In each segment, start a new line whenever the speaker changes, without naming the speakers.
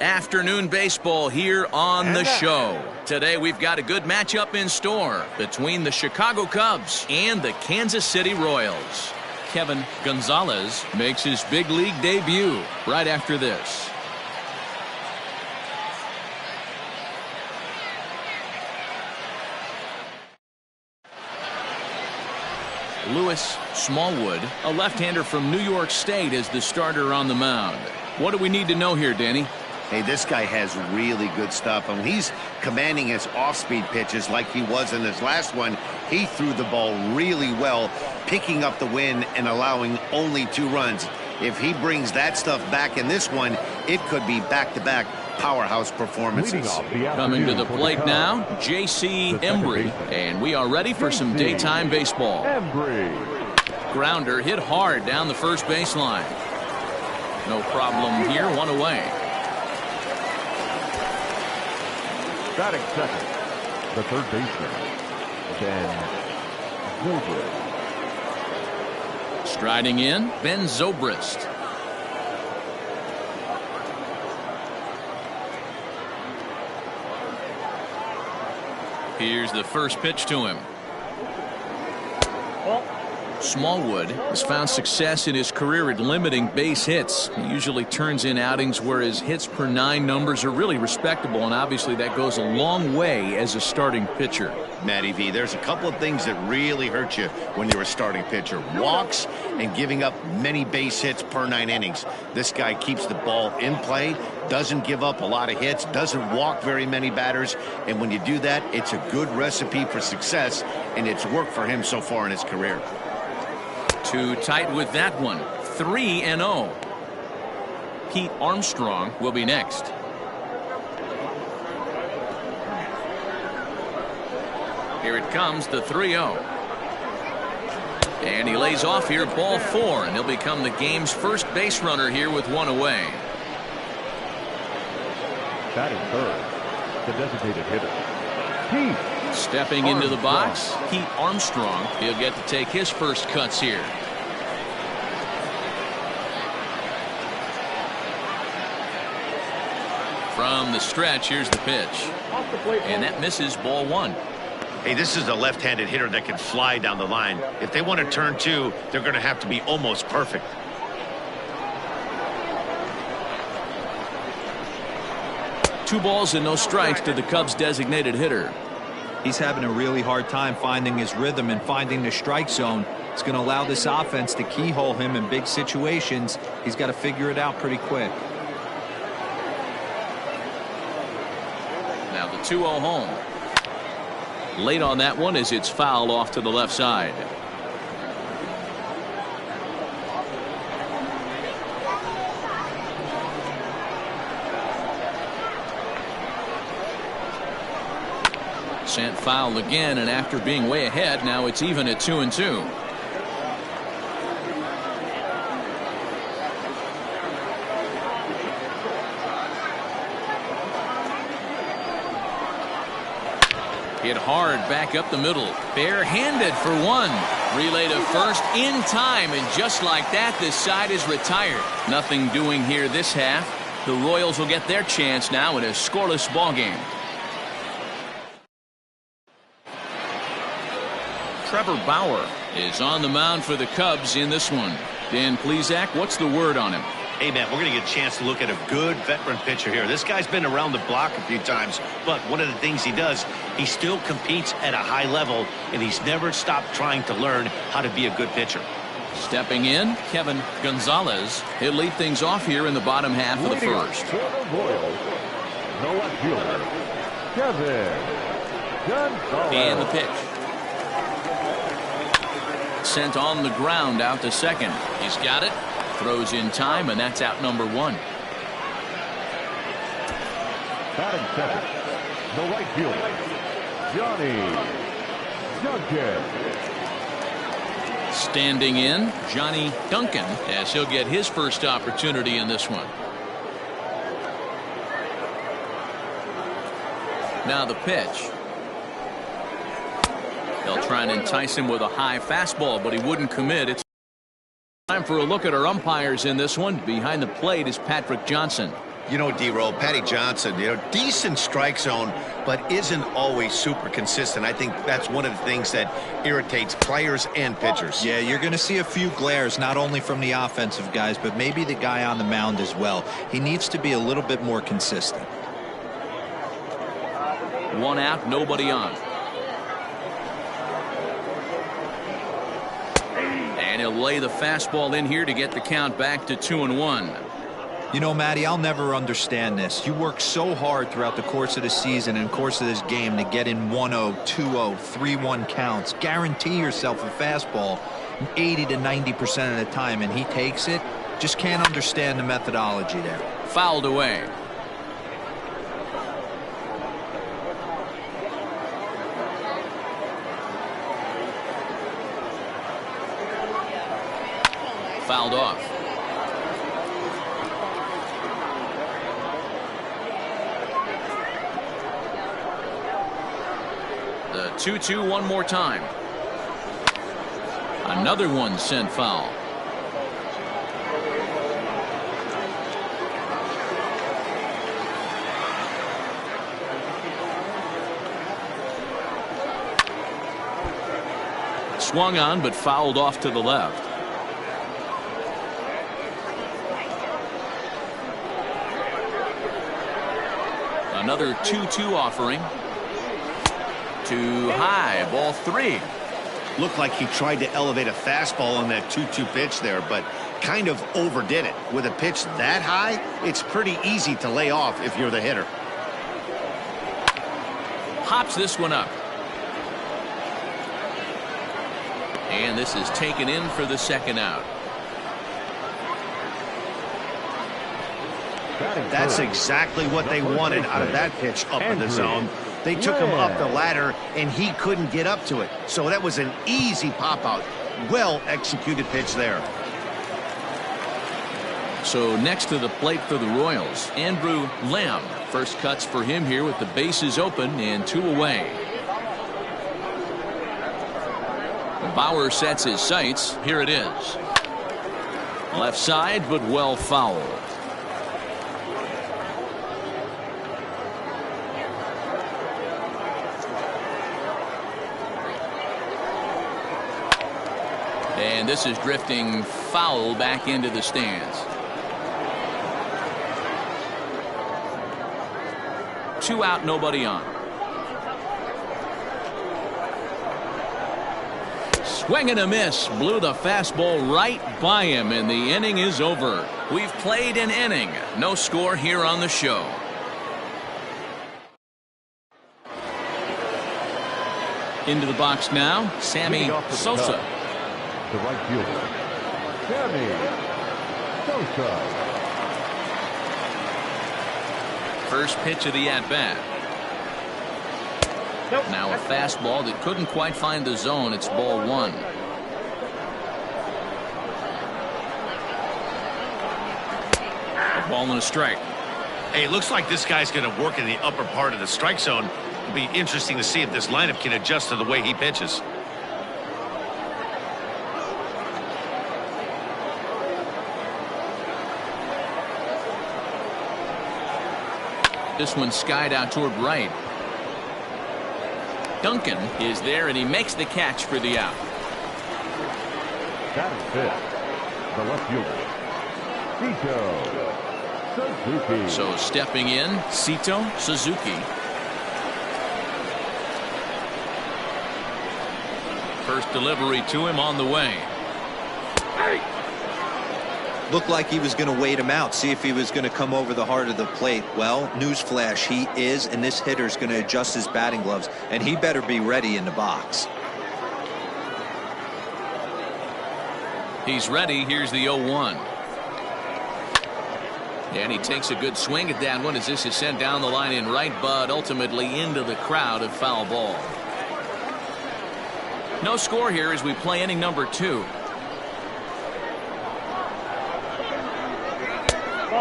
Afternoon baseball here on the show. Today we've got a good matchup in store between the Chicago Cubs and the Kansas City Royals. Kevin Gonzalez makes his big league debut right after this. Lewis Smallwood, a left-hander from New York State, is the starter on the mound. What do we need to know here, Danny?
Hey, this guy has really good stuff. And he's commanding his off-speed pitches like he was in his last one. He threw the ball really well, picking up the win and allowing only 2 runs. If he brings that stuff back in this one, it could be back-to-back powerhouse performances.
Coming to the plate now, J.C. Embry, and we are ready for some daytime baseball. Grounder hit hard down the first baseline. No problem here, 1 away.
Batting second, the third baseman, Ben Zobrist.
Striding in, Ben Zobrist. Here's the first pitch to him. Smallwood has found success in his career at limiting base hits. He usually turns in outings where his hits per 9 numbers are really respectable, and obviously that goes a long way as a starting pitcher.
Matty V, there's a couple of things that really hurt you when you're a starting pitcher. Walks and giving up many base hits per 9 innings. This guy keeps the ball in play, doesn't give up a lot of hits, doesn't walk very many batters, and when you do that, it's a good recipe for success, and it's worked for him so far in his career.
Too tight with that one. 3-0. Pete Armstrong will be next. Here it comes, the 3-0. And he lays off here, ball 4, and he'll become the game's first base runner here with 1 away.
Batting third, the designated hitter, Pete
Stepping into the box, Pete Armstrong. He'll get to take his first cuts here. From the stretch, here's the pitch. And that misses, ball 1.
Hey, this is a left-handed hitter that can fly down the line. If they want to turn 2, they're going to have to be almost perfect.
Two balls and no strikes to the Cubs' designated hitter.
He's having a really hard time finding his rhythm and finding the strike zone. It's going to allow this offense to keyhole him in big situations. He's got to figure it out pretty quick.
Now the 2-0 home. Late on that one as it's fouled off to the left side. Sent foul again, and after being way ahead, now it's even at 2-2. Hit hard back up the middle. Barehanded for 1. Relay to first in time, and just like that, this side is retired. Nothing doing here this half. The Royals will get their chance now in a scoreless ball game. Trevor Bauer is on the mound for the Cubs in this one. Dan Plesac, what's the word on him?
Hey, man, we're going to get a chance to look at a good veteran pitcher here. This guy's been around the block a few times, but one of the things he does, he still competes at a high level, and he's never stopped trying to learn how to be a good pitcher.
Stepping in, Kevin Gonzalez. He'll lead things off here in the bottom half of the first.
For the Royals, the left fielder, Kevin Gonzalez.
And the pitch. Sent on the ground out to second. He's got it. Throws in time, and that's out number 1.
Batting second, the right fielder, Johnny Duncan.
Standing in, Johnny Duncan, as he'll get his first opportunity in this one. Now the pitch. They'll try and entice him with a high fastball, but he wouldn't commit. It's time for a look at our umpires in this one. Behind the plate is Patrick Johnson.
You know, D-Roll, Patty Johnson, decent strike zone, but isn't always super consistent. I think that's one of the things that irritates players and pitchers.
Yeah, you're going to see a few glares, not only from the offensive guys, but maybe the guy on the mound as well. He needs to be a little bit more consistent.
One out, nobody on. And he'll lay the fastball in here to get the count back to 2-1.
You know, Matty, I'll never understand this. You work so hard throughout the course of the season and course of this game to get in 1-0, 2-0, 3-1 counts. Guarantee yourself a fastball 80 to 90% of the time, and he takes it. Just can't understand the methodology there.
Fouled away. Fouled off. The 2-2 one more time. Another one sent foul. Swung on but fouled off to the left. Another 2-2 offering. Too high, ball 3.
Looked like he tried to elevate a fastball on that 2-2 pitch there, but kind of overdid it. With a pitch that high, it's pretty easy to lay off if you're the hitter.
Hops this one up. And this is taken in for the second out.
That's exactly what they wanted out of that pitch up in the zone. They took him up the ladder, and he couldn't get up to it. So that was an easy pop-out. Well-executed pitch there.
So next to the plate for the Royals, Andrew Lamb. First cuts for him here with the bases open and 2 away. Bauer sets his sights. Here it is. Left side, but well fouled. And this is drifting foul back into the stands. 2 out, nobody on. Swing and a miss. Blew the fastball right by him, and the inning is over. We've played an inning. No score here on the show. Into the box now, Sammy Sosa.
The right fielder, Sammy Sosa.
First pitch of the at-bat. Now a fastball that couldn't quite find the zone. It's ball 1. A ball and a strike.
Hey, it looks like this guy's going to work in the upper part of the strike zone. It'll be interesting to see if this lineup can adjust to the way he pitches.
This one skied out toward right. Duncan is there, and he makes the catch for the out.
That is it. The left fielder, Sito Suzuki.
So stepping in, Sito Suzuki. First delivery to him on the way.
Looked like he was going to wait him out, see if he was going to come over the heart of the plate. Well, newsflash, he is, and this hitter's going to adjust his batting gloves, and he better be ready in the box.
He's ready. Here's the 0-1. And he takes a good swing at that one as this is sent down the line in right, but ultimately into the crowd of foul ball. No score here as we play inning number 2.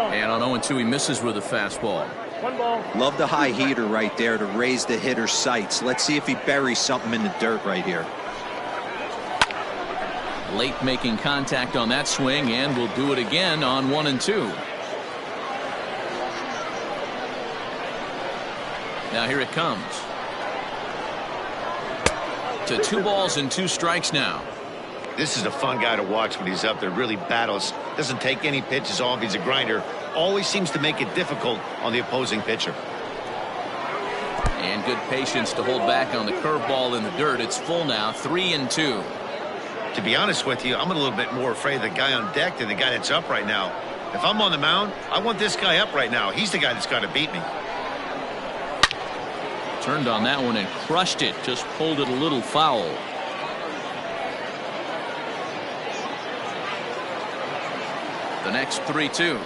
And on 0-2, he misses with a fastball.
Love the high heater right there to raise the hitter's sights. Let's see if he buries something in the dirt right here.
Late making contact on that swing, and will do it again on 1-2. Now here it comes. To 2 balls and 2 strikes now.
This is a fun guy to watch when he's up there. Really battles. Doesn't take any pitches off. He's a grinder. Always seems to make it difficult on the opposing pitcher.
And good patience to hold back on the curveball in the dirt. It's full now, 3-2.
To be honest with you, I'm a little bit more afraid of the guy on deck than the guy that's up right now. If I'm on the mound, I want this guy up right now. He's the guy that's got to beat me.
Turned on that one and crushed it. Just pulled it a little foul. The next 3-2.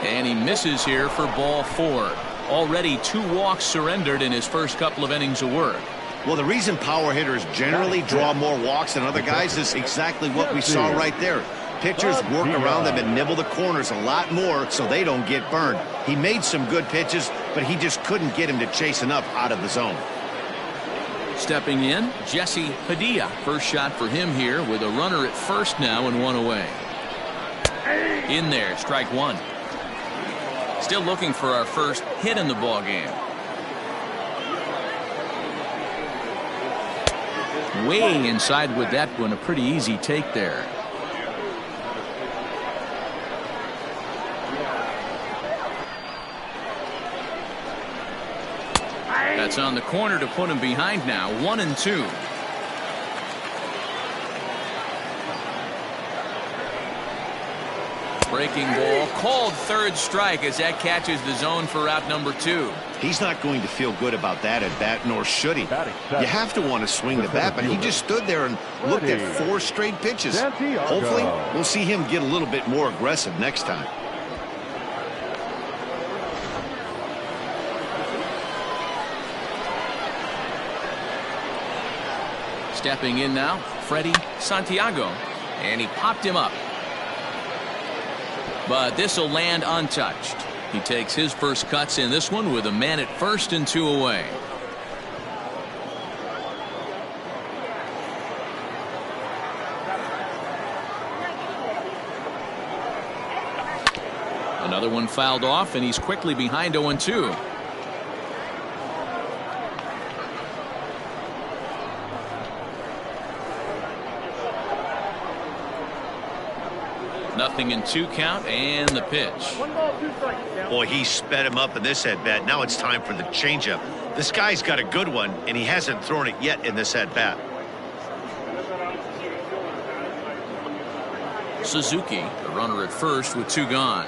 And he misses here for ball 4. Already 2 walks surrendered in his first couple of innings of work.
Well, the reason power hitters generally draw more walks than other guys is exactly what we saw right there. Pitchers work around them and nibble the corners a lot more so they don't get burned. He made some good pitches, but he just couldn't get him to chase enough out of the zone.
Stepping in, Jesse Padilla. First shot for him here with a runner at first now and 1 away. In there, strike 1. Still looking for our first hit in the ball game. Way inside with that one. A pretty easy take there. That's on the corner to put him behind now. 1-2. Breaking ball called third strike as that catches the zone for out number 2.
He's not going to feel good about that at bat, nor should he. You have to want to swing the bat, but he just stood there and looked at 4 straight pitches. Hopefully, we'll see him get a little bit more aggressive next time.
Stepping in now, Freddie Santiago, and he popped him up. But this will land untouched. He takes his first cuts in this one with a man at first and 2 away. Another one fouled off, and he's quickly behind 0-2. Nothing in 2 count, and the pitch.
Boy, he sped him up in this at-bat. Now it's time for the changeup. This guy's got a good one, and he hasn't thrown it yet in this at-bat.
Suzuki, the runner at first with 2 gone.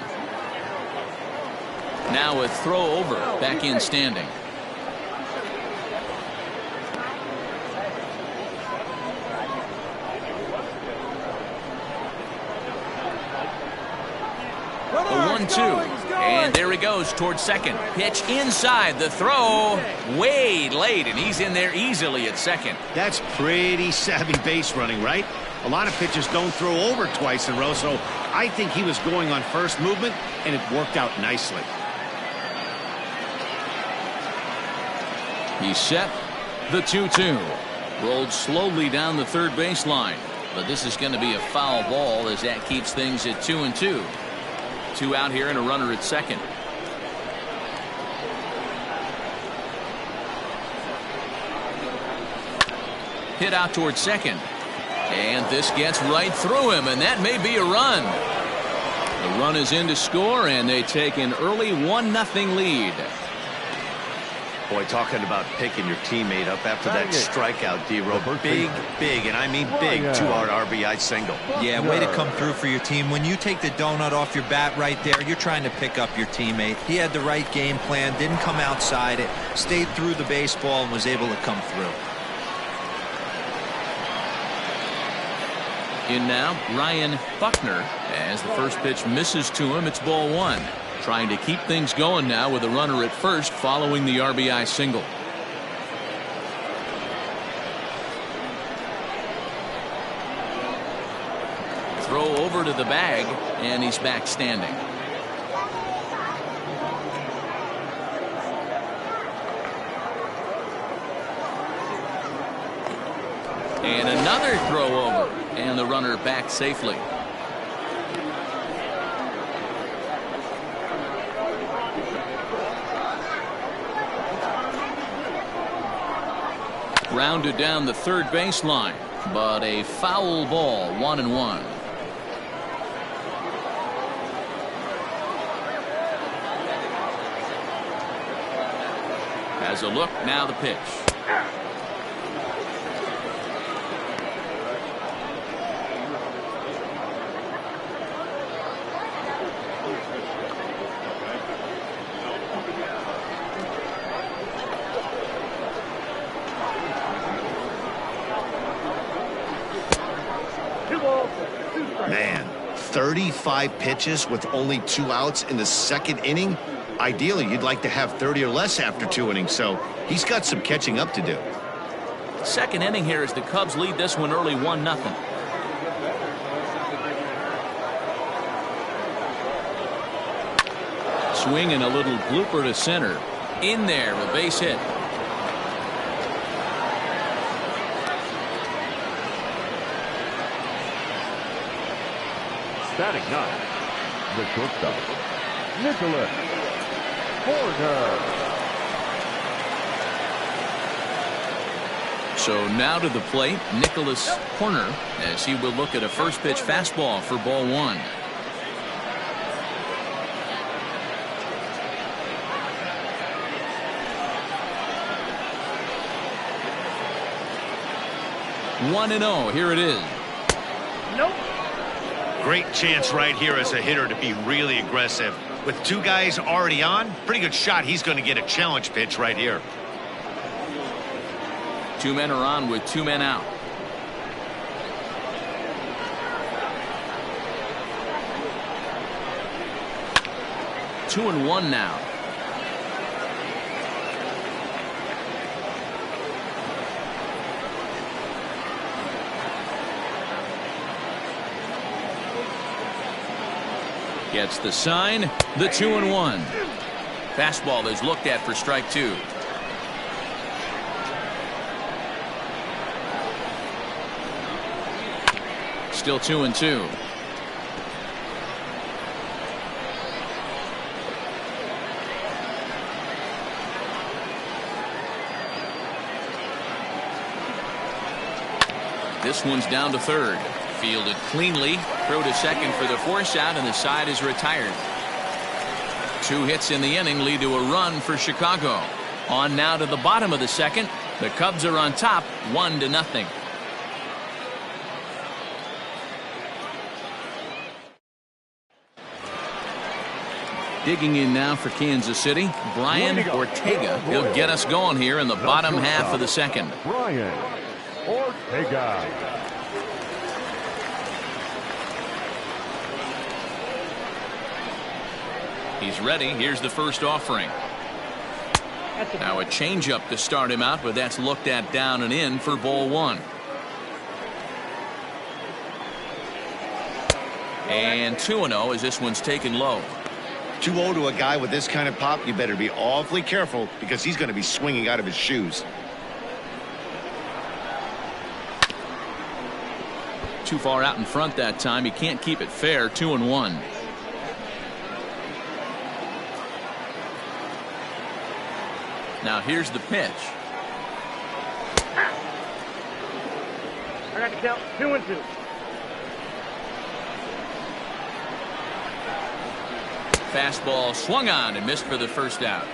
Now a throw over, back in standing. The 1-2, and there he goes towards second. Pitch inside, the throw way late, and he's in there easily at second.
That's pretty savvy base running, right? A lot of pitchers don't throw over twice in a row, so I think he was going on first movement, and it worked out nicely.
He's set. The 2-2. Rolled slowly down the third baseline, but this is going to be a foul ball as that keeps things at 2-2. 2 out here and a runner at second. Hit out towards second. And this gets right through him, and that may be a run. The run is in to score, and they take an early 1-0 lead.
Boy, talking about picking your teammate up after that strikeout, D-Row. Big, and I mean big 2-out RBI single.
Yeah, way to come through for your team. When you take the donut off your bat right there, you're trying to pick up your teammate. He had the right game plan, didn't come outside it, stayed through the baseball, and was able to come through.
In now, Ryan Buckner. As the first pitch misses to him, it's ball 1. Trying to keep things going now with a runner at first following the RBI single. Throw over to the bag, and he's back standing. And another throw over, and the runner back safely. Grounded down the third baseline, but a foul ball, 1-1. Has a look, now the pitch.
Man, 35 pitches with only 2 outs in the second inning. Ideally, you'd like to have 30 or less after 2 innings, so he's got some catching up to do.
Second inning here as the Cubs lead this one early 1-0. Swing and a little blooper to center. In there, a base hit.
Batting 9, the shortstop, Nicholas Porter.
So now to the plate, Nicholas Horner, as he will look at a first pitch fastball for ball 1. One and 0. Here it is.
Nope. Great chance right here as a hitter to be really aggressive. With 2 guys already on, pretty good shot he's going to get a challenge pitch right here.
2 men are on with 2 men out. Two and one now. Gets the sign. The 2-1. Fastball is looked at for strike 2. Still 2-2. This one's down to third. Fielded cleanly. Throw to second for the force out, and the side is retired. 2 hits in the inning lead to a run for Chicago. On now to the bottom of the second. The Cubs are on top, 1-0. Digging in now for Kansas City, Brian Ortega. He'll get us going here in the bottom half of the second.
Brian Ortega.
He's ready. Here's the first offering. Now a changeup to start him out, but that's looked at down and in for ball 1. And 2-0 as this one's taken low.
2-0 to a guy with this kind of pop, you better be awfully careful because he's going to be swinging out of his shoes.
Too far out in front that time. He can't keep it fair. 2-1. Now here's the pitch.
I got to count 2-2.
Fastball swung on and missed for the first out.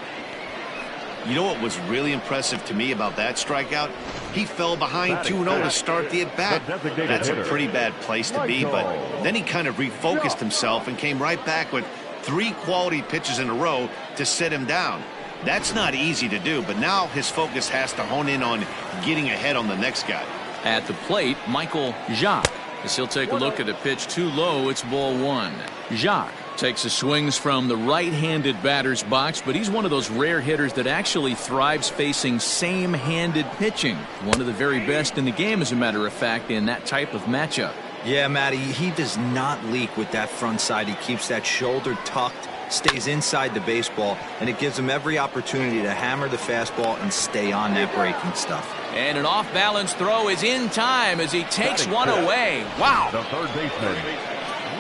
You know what was really impressive to me about that strikeout? He fell behind 2-0 to start the at-bat. That's a pretty bad place to be, but then he kind of refocused himself and came right back with 3 quality pitches in a row to set him down. That's not easy to do, but now his focus has to hone in on getting ahead on the next guy.
At the plate, Michael Jacques. As he'll take a look at a pitch too low, it's ball 1. Jacques takes his swings from the right-handed batter's box, but he's one of those rare hitters that actually thrives facing same-handed pitching. One of the very best in the game, as a matter of fact, in that type of matchup.
Yeah, Matty, he does not leak with that front side. He keeps that shoulder tucked, stays inside the baseball, and it gives him every opportunity to hammer the fastball and stay on that breaking stuff.
And an off-balance throw is in time as he takes one away. Wow.
The third baseman,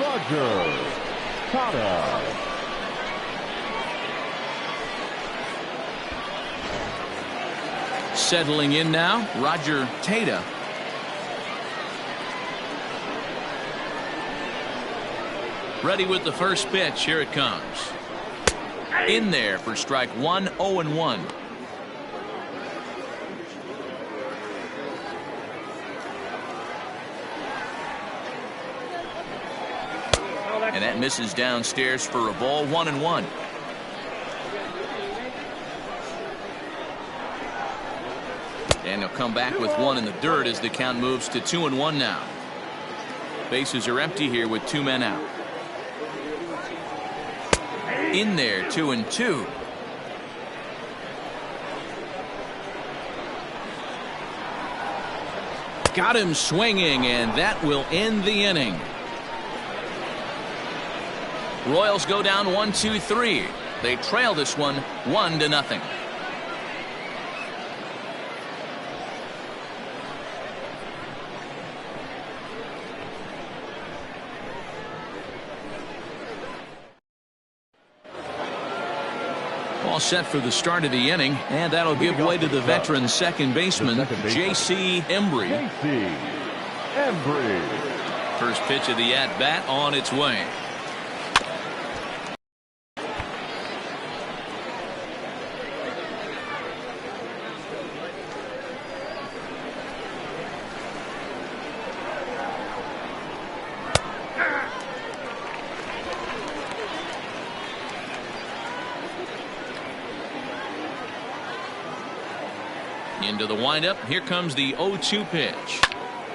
Roger Tata.
Settling in now, Roger Tata. Ready with the first pitch. Here it comes. In there for strike one, 0-1. And that misses downstairs for a ball, 1-1. And he'll come back with one in the dirt as the count moves to 2-1 now. Bases are empty here with 2 men out. In there, 2-2. Got him swinging, and that will end the inning. Royals go down 1-2-3. They trail this one 1-0. All set for the start of the inning, and that'll give way to the veteran second baseman, J.C. Embry.
J.C. Embry.
First pitch of the at-bat on its way. Into the windup. Here comes the 0-2 pitch.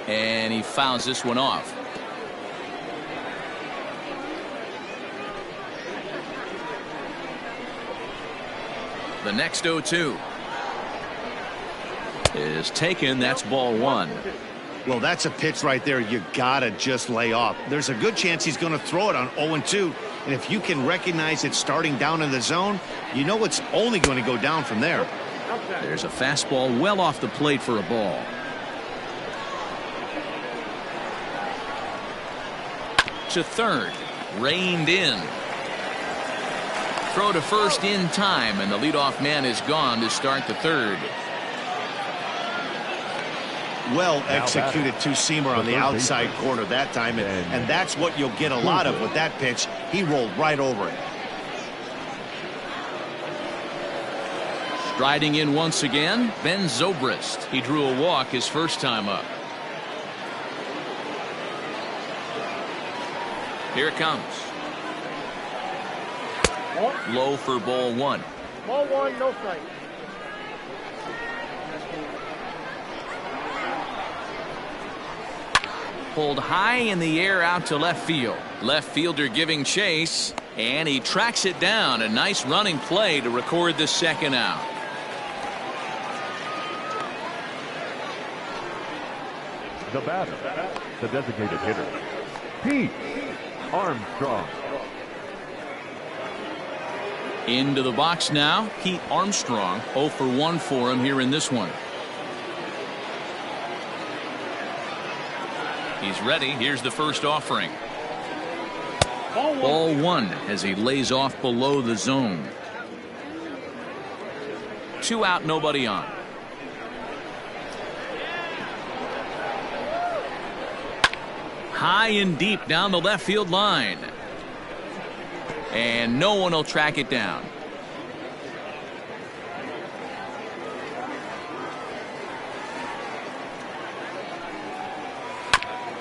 And he fouls this one off. The next 0-2 is taken. That's ball 1.
Well, that's a pitch right there you gotta just lay off. There's a good chance he's going to throw it on 0-2. And if you can recognize it starting down in the zone, you know it's only going to go down from there.
There's a fastball well off the plate for a ball. To third. Reined in. Throw to first in time, and the leadoff man is gone to start the third.
Well executed two-seamer on the outside corner that time, and that's what you'll get a lot of with that pitch. He rolled right over it.
Striding in once again, Ben Zobrist. He drew a walk his first time up. Here it comes. Low for ball 1.
Ball 1, no strike.
Pulled high in the air out to left field. Left fielder giving chase, and he tracks it down. A nice running play to record the second out.
The batter, the designated hitter, Pete Armstrong.
Into the box now, Pete Armstrong. 0 for 1 for him here in this one. He's ready. Here's the first offering. Ball 1 as he lays off below the zone. 2 out, nobody on. High and deep down the left field line. And no one will track it down.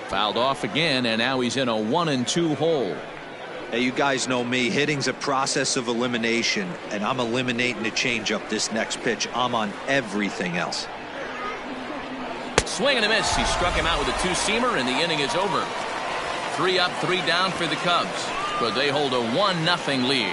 Fouled off again, and now he's in a 1-2 hole.
Hey, you guys know me. Hitting's a process of elimination, and I'm eliminating the changeup this next pitch. I'm on everything else.
Swing and a miss. He struck him out with a two-seamer, and the inning is over. 3 up, 3 down for the Cubs, but they hold a 1-0 lead.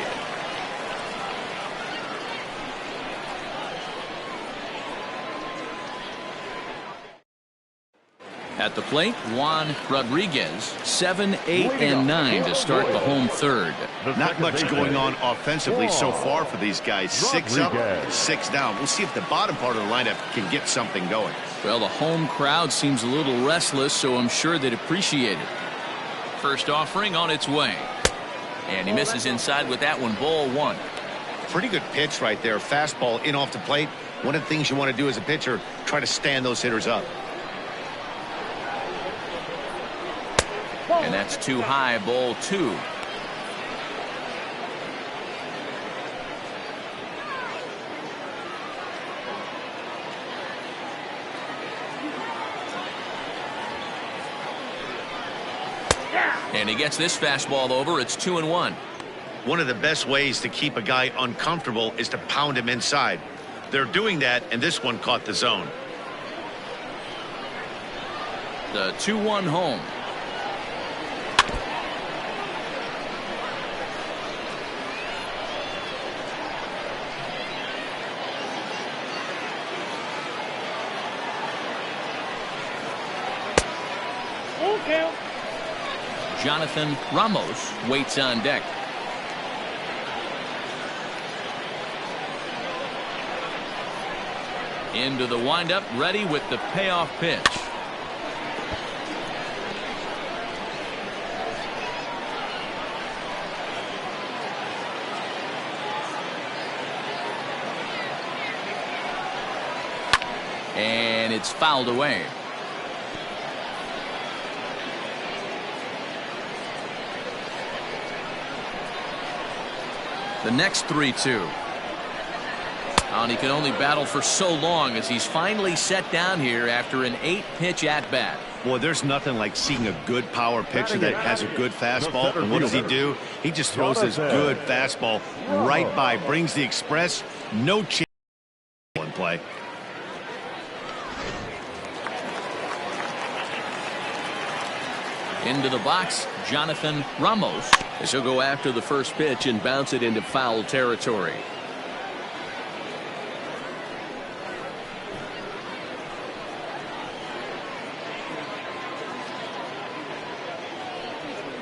At the plate, Juan Rodriguez. 7, 8, and 9 to start the home third.
Not much going on offensively so far for these guys. 6 up, 6 down. We'll see if the bottom part of the lineup can get something going.
Well, the home crowd seems a little restless, so I'm sure they'd appreciate it. First offering on its way. And he misses inside with that one. Ball 1.
Pretty good pitch right there. Fastball in off the plate. One of the things you want to do as a pitcher, try to stand those hitters up.
And that's too high, ball 2. And he gets this fastball over. It's 2-1.
One of the best ways to keep a guy uncomfortable is to pound him inside. They're doing that, and this one caught the zone.
The 2-1 home.
Okay.
Jonathan Ramos waits on deck. Into the windup, ready with the payoff pitch. And it's fouled away. The next 3-2. And he can only battle for so long as he's finally set down here after an 8-pitch at-bat.
Boy, there's nothing like seeing a good power pitcher that has a good fastball. And what does he do? He just throws this good fastball right by, brings the express. No chance in play.
Into the box, Jonathan Ramos, as he'll go after the first pitch and bounce it into foul territory.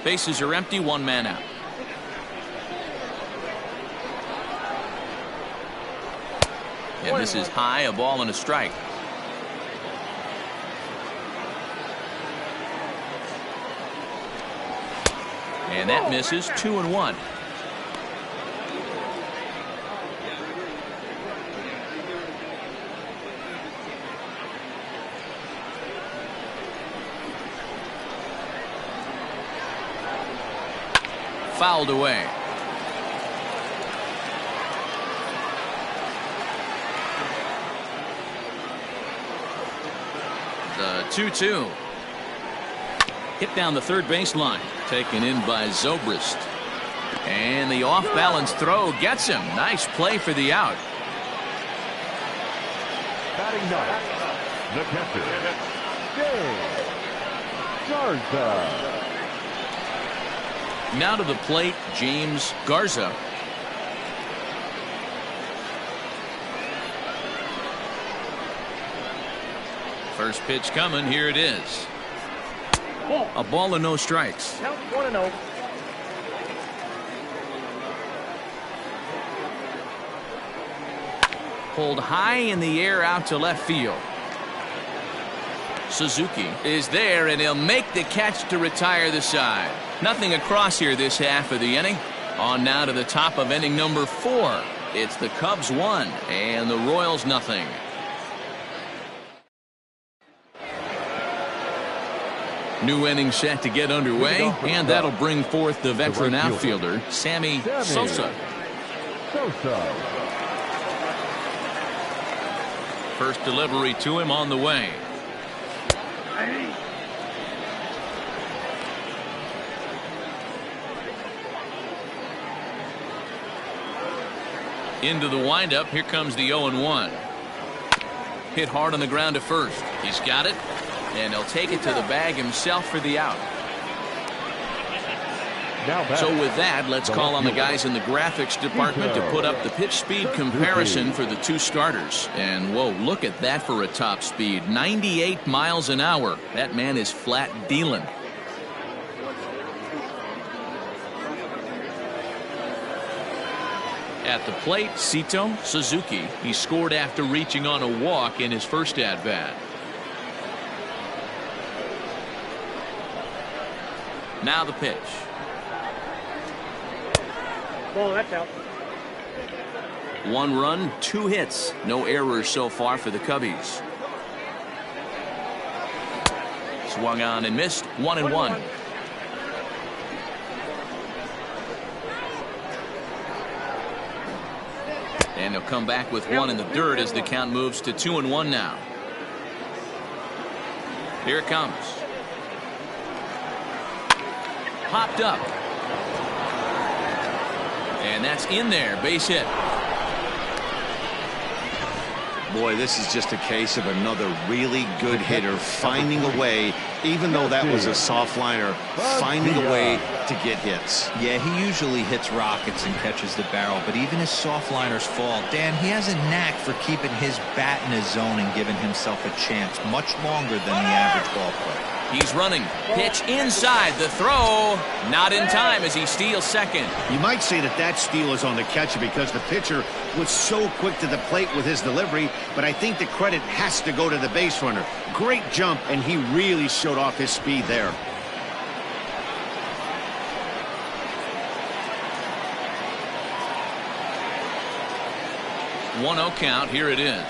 Bases are empty, 1 man out. And this is high, a ball and a strike. And that misses. 2-1. Fouled away. The 2-2. Hit down the third baseline. Taken in by Zobrist. And the off-balance throw gets him. Nice play for the out.
Batting ninth, the catcher, James Garza.
Now to the plate, James Garza. First pitch coming. Here it is. A ball and no strikes.
Count 1-0.
Pulled high in the air out to left field. Suzuki is there, and he'll make the catch to retire the side. Nothing across here this half of the inning. On now to the top of inning number 4. It's the Cubs 1 and the Royals nothing. New inning set to get underway, and that'll bring forth the veteran outfielder, Sammy Sosa. First delivery to him on the way. Into the windup. Here comes the 0-1. Hit hard on the ground to first. He's got it. And he'll take it to the bag himself for the out. So with that, let's call on the guys in the graphics department to put up the pitch speed comparison for the two starters. And whoa, look at that for a top speed. 98 miles an hour. That man is flat dealing. At the plate, Sito Suzuki. He scored after reaching on a walk in his first at-bat. Now the pitch.
Ball, that's out.
1 run, 2 hits. No errors so far for the Cubbies. Swung on and missed. 1-1. And he'll come back with 1 in the dirt as the count moves to 2-1 now. Here it comes. Popped up. And that's in there. Base hit.
Boy, this is just a case of another really good hitter finding a way, even though that was a soft liner, finding a way to get hits.
Yeah, he usually hits rockets and catches the barrel, but even his soft liners fall. Dan, he has a knack for keeping his bat in his zone and giving himself a chance much longer than the average ball player.
He's running. Pitch inside. The throw. Not in time as he steals second.
You might say that steal is on the catcher because the pitcher was so quick to the plate with his delivery, but I think the credit has to go to the base runner. Great jump, and he really showed off his speed there.
One 0 count. Here it is.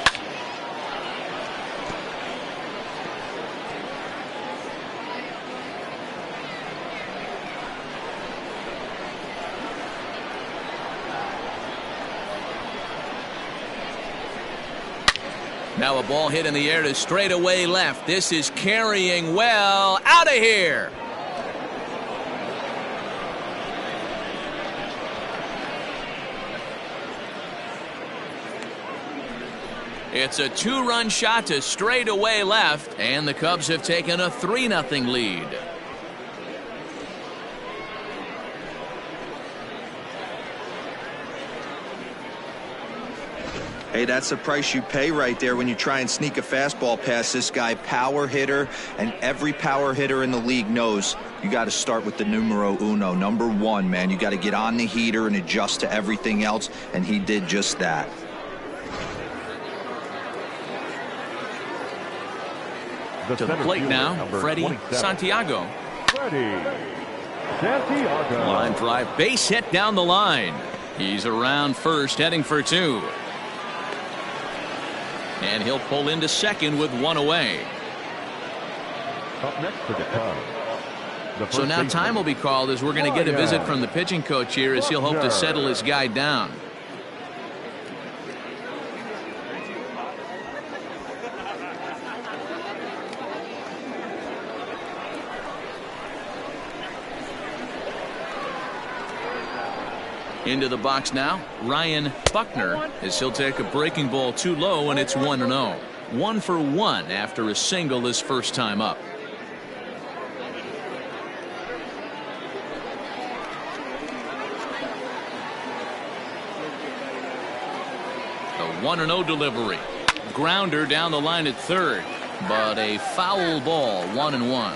Now a ball hit in the air to straightaway left. This is carrying well. Out of here. It's a 2-run shot to straightaway left, and the Cubs have taken a 3-0 lead.
Hey, that's the price you pay right there when you try and sneak a fastball past this guy. Power hitter, and every power hitter in the league knows you got to start with the numero uno, number 1, man. You got to get on the heater and adjust to everything else, and he did just that.
To the plate now, Freddie Santiago.
Freddie Santiago.
Line drive, base hit down the line. He's around first, heading for 2. And he'll pull into second with 1 away.
Up next for the Cubs.
So now time will be called as we're going to get a visit from the pitching coach here as he'll hope to settle his guy down. Into the box now, Ryan Buckner, as he'll take a breaking ball too low, and it's 1-0. 1 for 1 after a single his first time up. The 1-0 delivery. Grounder down the line at third, but a foul ball. 1-1.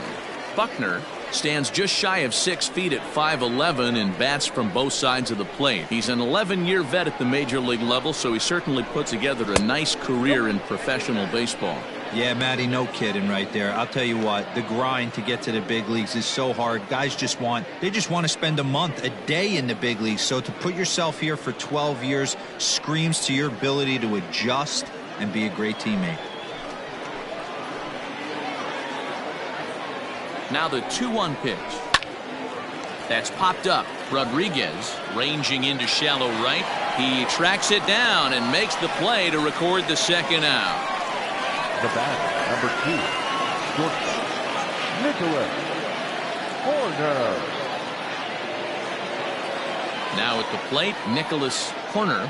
Buckner stands just shy of 6 feet at 5'11" and bats from both sides of the plate. He's an 11-year vet at the major league level, so he certainly put together a nice career in professional baseball.
Yeah, Matty, no kidding right there. I'll tell you what, the grind to get to the big leagues is so hard. Guys just want to spend a month, a day in the big leagues. So to put yourself here for 12 years screams to your ability to adjust and be a great teammate.
Now the 2-1 pitch. That's popped up. Rodriguez ranging into shallow right. He tracks it down and makes the play to record the second out.
The batter, number 2, shortstop, Nicholas Horner.
Now at the plate, Nicholas Horner.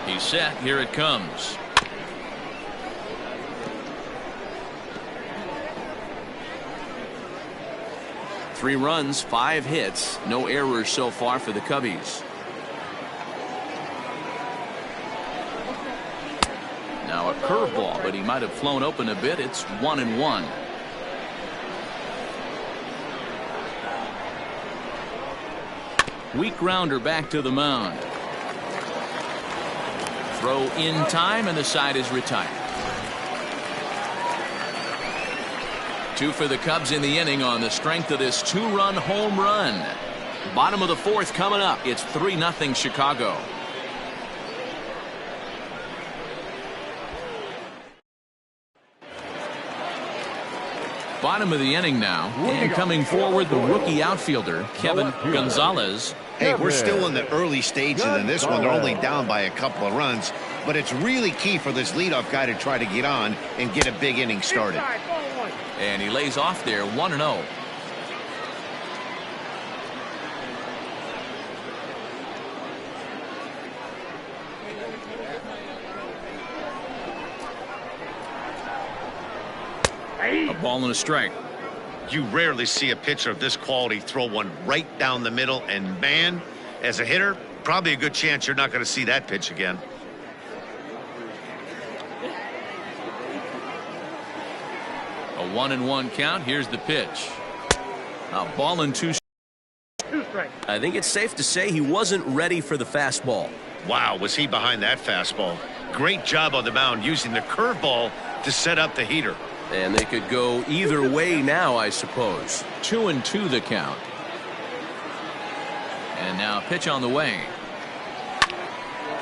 He's set. Here it comes. Three runs, 5 hits, no errors so far for the Cubbies. Now a curveball, but he might have flown open a bit. It's 1-1. Weak grounder back to the mound. Throw in time, and the side is retired. Two for the Cubs in the inning on the strength of this two-run home run. Bottom of the fourth coming up. It's 3-0 Chicago. Bottom of the inning now, and coming forward, the rookie outfielder, Kevin Gonzalez.
Hey, we're still in the early stages in this one. They're only down by a couple of runs, but it's really key for this leadoff guy to try to get on and get a big inning started.
And he lays off there, 1-0. A ball and a strike.
You rarely see a pitcher of this quality throw one right down the middle, and man, as a hitter, probably a good chance you're not going to see that pitch again.
A 1-1 count. Here's the pitch. A ball and two.
I think it's safe to say he wasn't ready for the fastball.
Wow, was he behind that fastball. Great job on the mound using the curveball to set up the heater.
And they could go either way now, I suppose.
2-2 the count. And now pitch on the way.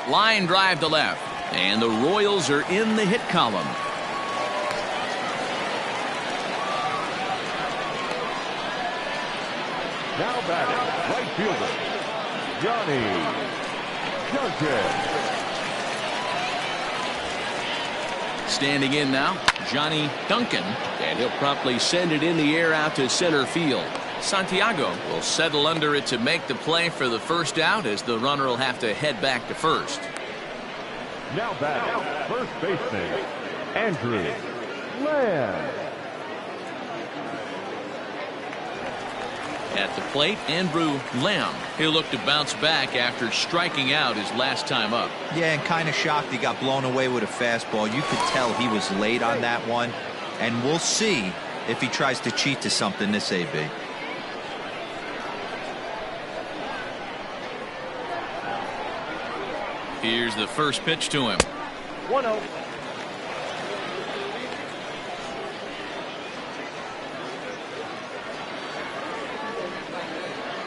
Line drive to left. And the Royals are in the hit column.
Now batting, right fielder, Johnny Duncan.
Standing in now, Johnny Duncan, and he'll promptly send it in the air out to center field. Santiago will settle under it to make the play for the first out, as the runner will have to head back to first.
Now batting, first baseman, Andrew Lamb.
At the plate, Andrew Lamb. He'll look to bounce back after striking out his last time up.
Yeah, and kind of shocked he got blown away with a fastball. You could tell he was late on that one, and we'll see if he tries to cheat to something this AB.
Here's the first pitch to him.
1-0.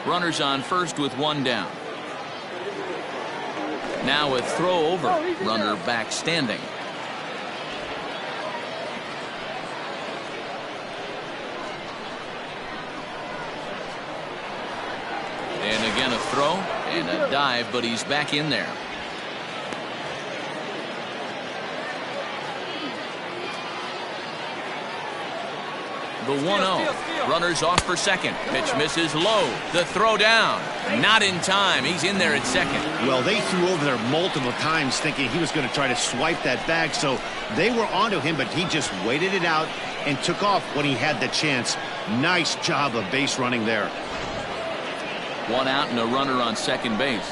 Runners on first with one down. Now a throw over. Runner back standing. And again a throw and a dive, but he's back in there. The 1-0. Runners off for second. Pitch misses low. The throw down. Not in time. He's in there at second.
Well, they threw over there multiple times thinking he was going to try to swipe that bag, so they were onto him, but he just waited it out and took off when he had the chance. Nice job of base running there.
One out and a runner on second base.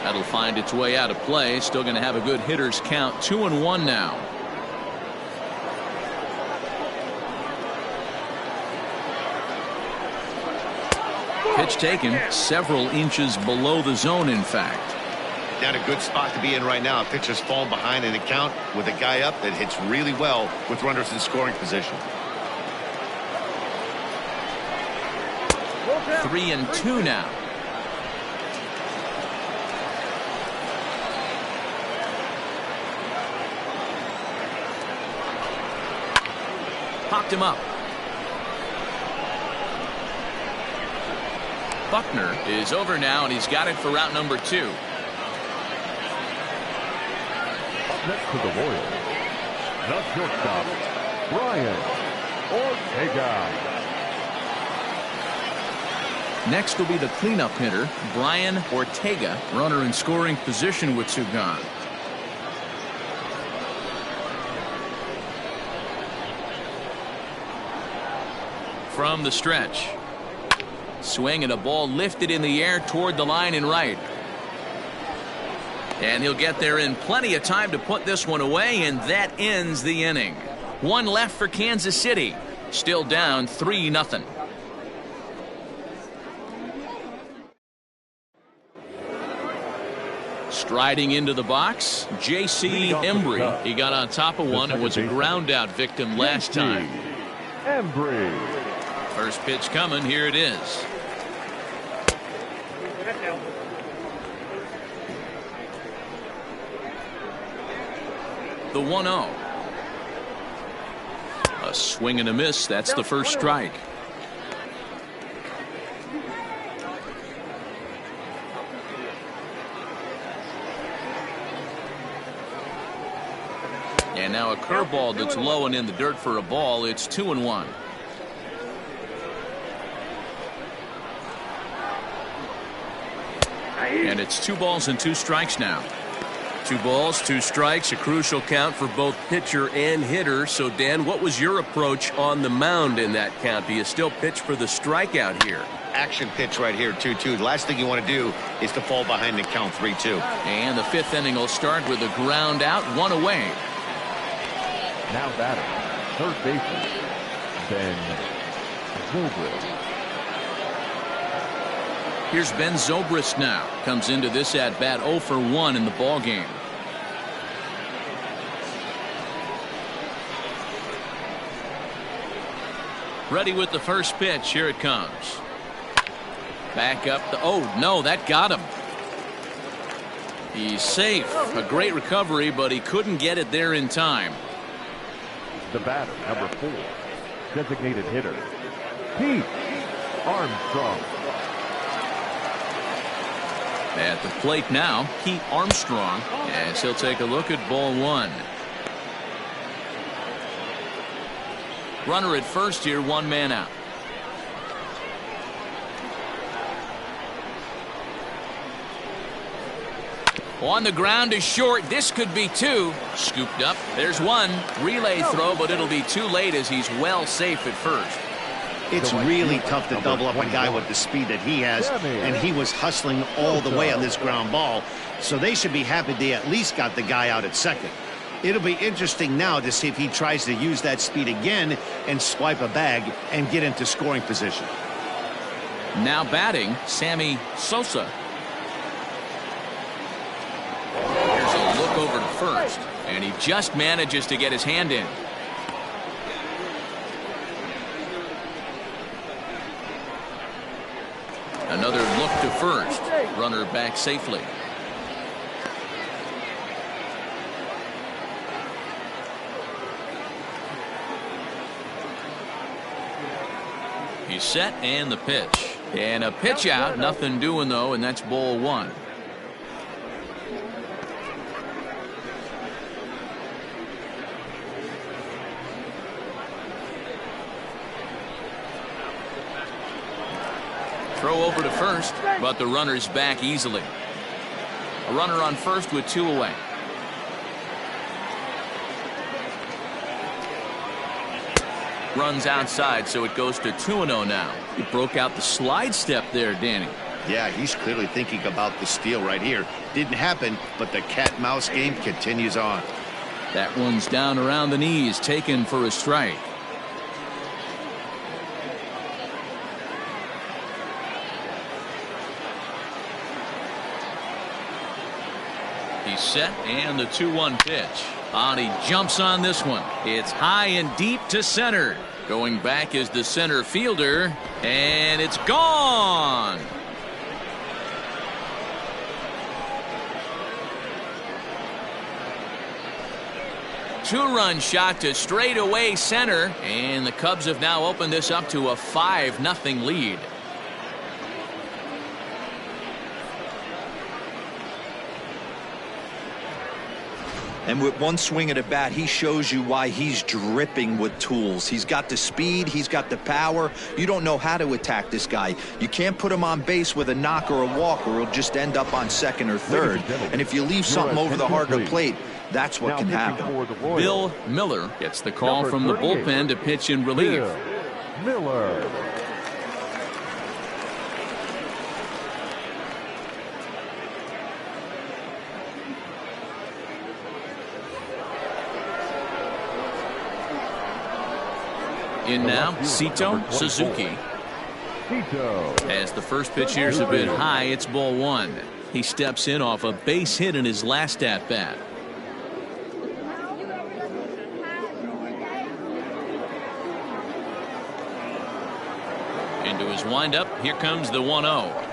That'll find its way out of play. Still going to have a good hitter's count. 2-1 now. Pitch taken several inches below the zone, in fact.
Not a good spot to be in right now. Pitcher's falling behind in the count with a guy up that hits really well with runners in scoring position.
3-2 now. Popped him up. Buckner is over now, and he's got it for route number 2.
Next to the Royals, the shortstop, Brian Ortega.
Next will be the cleanup hitter, Brian Ortega, runner in scoring position with Sugan. From the stretch. Swing and a ball lifted in the air toward the line and right. And he'll get there in plenty of time to put this one away, and that ends the inning. One left for Kansas City. Still down 3-0. Striding into the box, J.C. Embry. He got on top of one and was a ground out victim last time.
Embry.
First pitch coming. Here it is. The 1-0. A swing and a miss. That's the first strike. And now a curveball that's low and in the dirt for a ball. It's 2-1. And it's 2 balls and 2 strikes now. 2 balls, 2 strikes, a crucial count for both pitcher and hitter. So, Dan, what was your approach on the mound in that count? Do you still pitch for the strikeout here?
Action pitch right here, 2-2. The last thing you want to do is to fall behind and count 3-2.
And the 5th inning will start with a ground out, 1 away.
Now batting, third baseman, Ben Zobrist.
Here's Ben Zobrist now. Comes into this at bat 0 for 1 in the ball game. Ready with the first pitch. Here it comes. Back up the. Oh no, that got him. He's safe. A great recovery, but he couldn't get it there in time.
The batter, number 4, designated hitter, Pete Armstrong.
At the plate now, Pete Armstrong, as he'll take a look at ball 1. Runner at first here, 1 man out. On the ground is short. This could be 2. Scooped up. There's 1. Relay throw, but it'll be too late as he's well safe at first.
It's really tough to double up a guy with the speed that he has, and he was hustling all the way on this ground ball. So they should be happy they at least got the guy out at second. It'll be interesting now to see if he tries to use that speed again and swipe a bag and get into scoring position.
Now batting, Sammy Sosa. Here's a look over to first, and he just manages to get his hand in. Another look to first. Runner back safely. He's set and the pitch. And a pitch out. Nothing doing though, and that's ball 1. Throw over to first, but the runner's back easily. A runner on first with 2 away. Runs outside, so it goes to 2-0 now. He broke out the slide step there, Danny.
Yeah, he's clearly thinking about the steal right here. Didn't happen, but the cat-mouse game continues on.
That one's down around the knees, taken for a strike. He's set and the 2-1 pitch. He jumps on this one. It's high and deep to center. Going back is the center fielder, and it's gone. Two-run shot to straightaway center, and the Cubs have now opened this up to a 5-0 lead.
And with one swing at a bat, he shows you why he's dripping with tools. He's got the speed, he's got the power. You don't know how to attack this guy. You can't put him on base with a knock or a walk, or he'll just end up on second or third. And if you leave something over the heart of the plate, that's what can happen.
Bill Miller gets the call from the bullpen to pitch in relief.
Miller.
In now, Sito Suzuki. As the first pitch here's a bit high, it's ball one. He steps in off a base hit in his last at bat. Into his windup. Here comes the 1-0.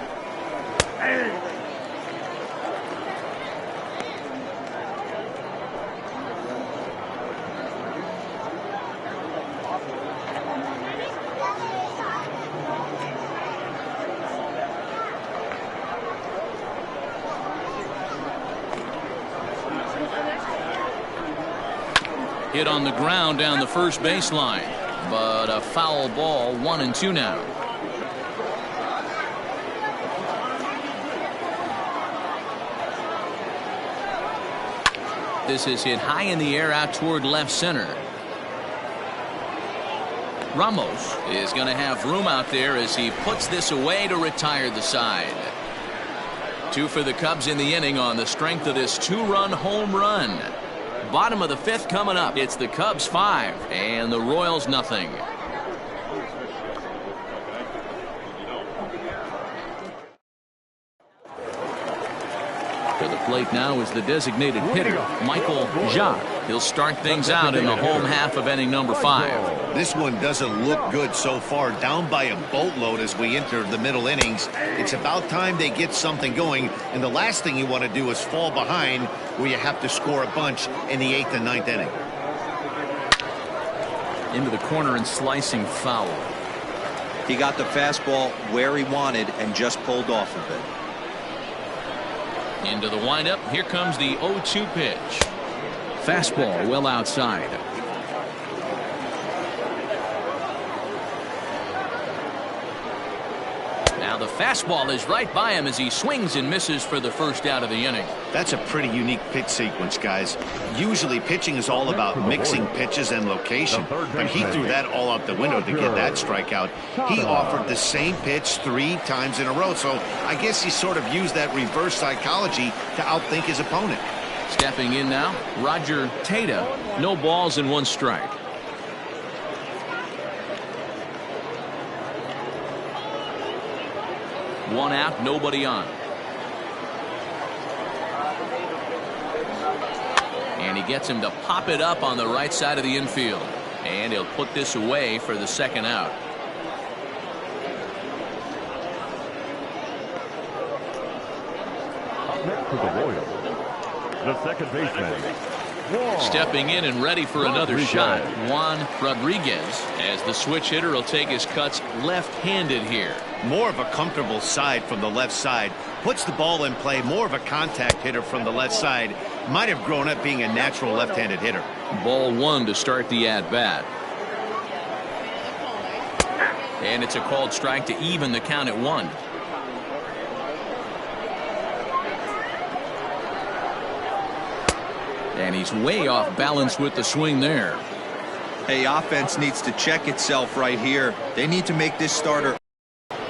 Hit on the ground down the first baseline, but a foul ball. 1-2 now. This is hit high in the air out toward left center. Ramos is going to have room out there as he puts this away to retire the side. 2 for the Cubs in the inning on the strength of this 2-run home run. Bottom of the 5th coming up. It's the Cubs 5 and the Royals nothing. To the plate now is the designated hitter, Michael Jacques. He'll start things out in the home half of inning number 5.
This one doesn't look good so far. Down by a boatload as we enter the middle innings. It's about time they get something going, and the last thing you want to do is fall behind where you have to score a bunch in the 8th and 9th inning.
Into the corner and slicing foul.
He got the fastball where he wanted and just pulled off of it.
Into the windup. Here comes the 0-2 pitch. Fastball well outside. Now the fastball is right by him as he swings and misses for the first out of the inning.
That's a pretty unique pitch sequence, guys. Usually pitching is all about mixing pitches and location, but he threw that all out the window to get that strikeout. He offered the same pitch 3 times in a row, so I guess he sort of used that reverse psychology to outthink his opponent.
Stepping in now, Roger Tata. No balls and 1 strike. One out, nobody on. And he gets him to pop it up on the right side of the infield. And he'll put this away for the second out.
Up next for the Royals, the second baseman.
Stepping in and ready for another shot, Juan Rodriguez, as the switch hitter will take his cuts left-handed here.
More of a comfortable side from the left side. Puts the ball in play. More of a contact hitter from the left side. Might have grown up being a natural left-handed hitter.
Ball 1 to start the at-bat. And it's a called strike to even the count at 1. And he's way off balance with the swing there.
Hey, offense needs to check itself right here. They need to make this starter.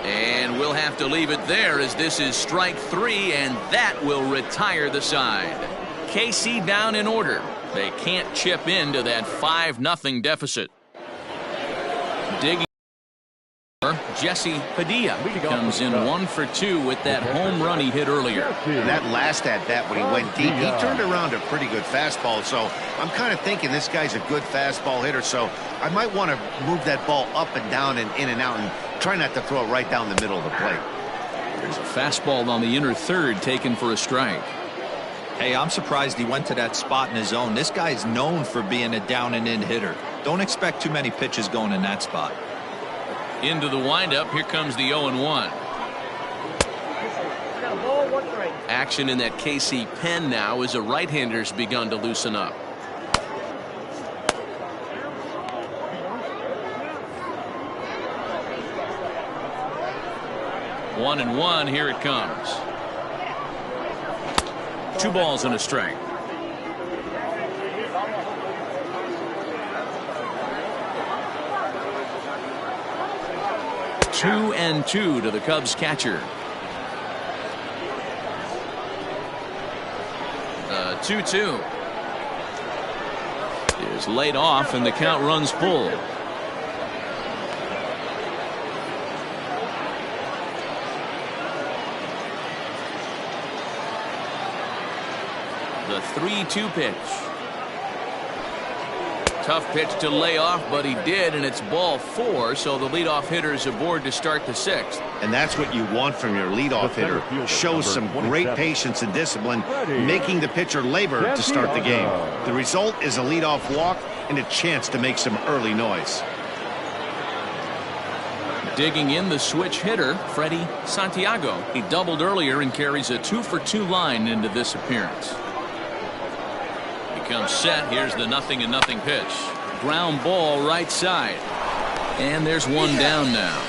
And we'll have to leave it there as this is strike 3, and that will retire the side. KC down in order. They can't chip into that 5-0 deficit. Digging. Jesse Padilla comes in 1 for 2 with that home run he hit earlier.
That last at bat when he went deep, he turned around a pretty good fastball. So I'm kind of thinking this guy's a good fastball hitter. So I might want to move that ball up and down and in and out and try not to throw it right down the middle of the plate.
There's a fastball on the inner third taken for a strike.
Hey, I'm surprised he went to that spot in his zone. This guy is known for being a down and in hitter. Don't expect too many pitches going in that spot.
Into the windup. Here comes the 0-1. Action in that KC pen now as a right-hander's begun to loosen up. One and one. Here it comes. 2 balls and a strike. Two and 2 to the Cubs catcher. 2-2 is laid off and the count runs full. The 3-2 pitch. Tough pitch to lay off, but he did, and it's ball 4, so the leadoff hitter is aboard to start the 6th.
And that's what you want from your leadoff hitter. Shows some great patience and discipline, making the pitcher labor to start the game. The result is a leadoff walk and a chance to make some early noise.
Digging in the switch hitter, Freddie Santiago. He doubled earlier and carries a 2-for-2 line into this appearance. Comes set. Here's the 0-0 pitch. Ground ball right side. And there's one down now.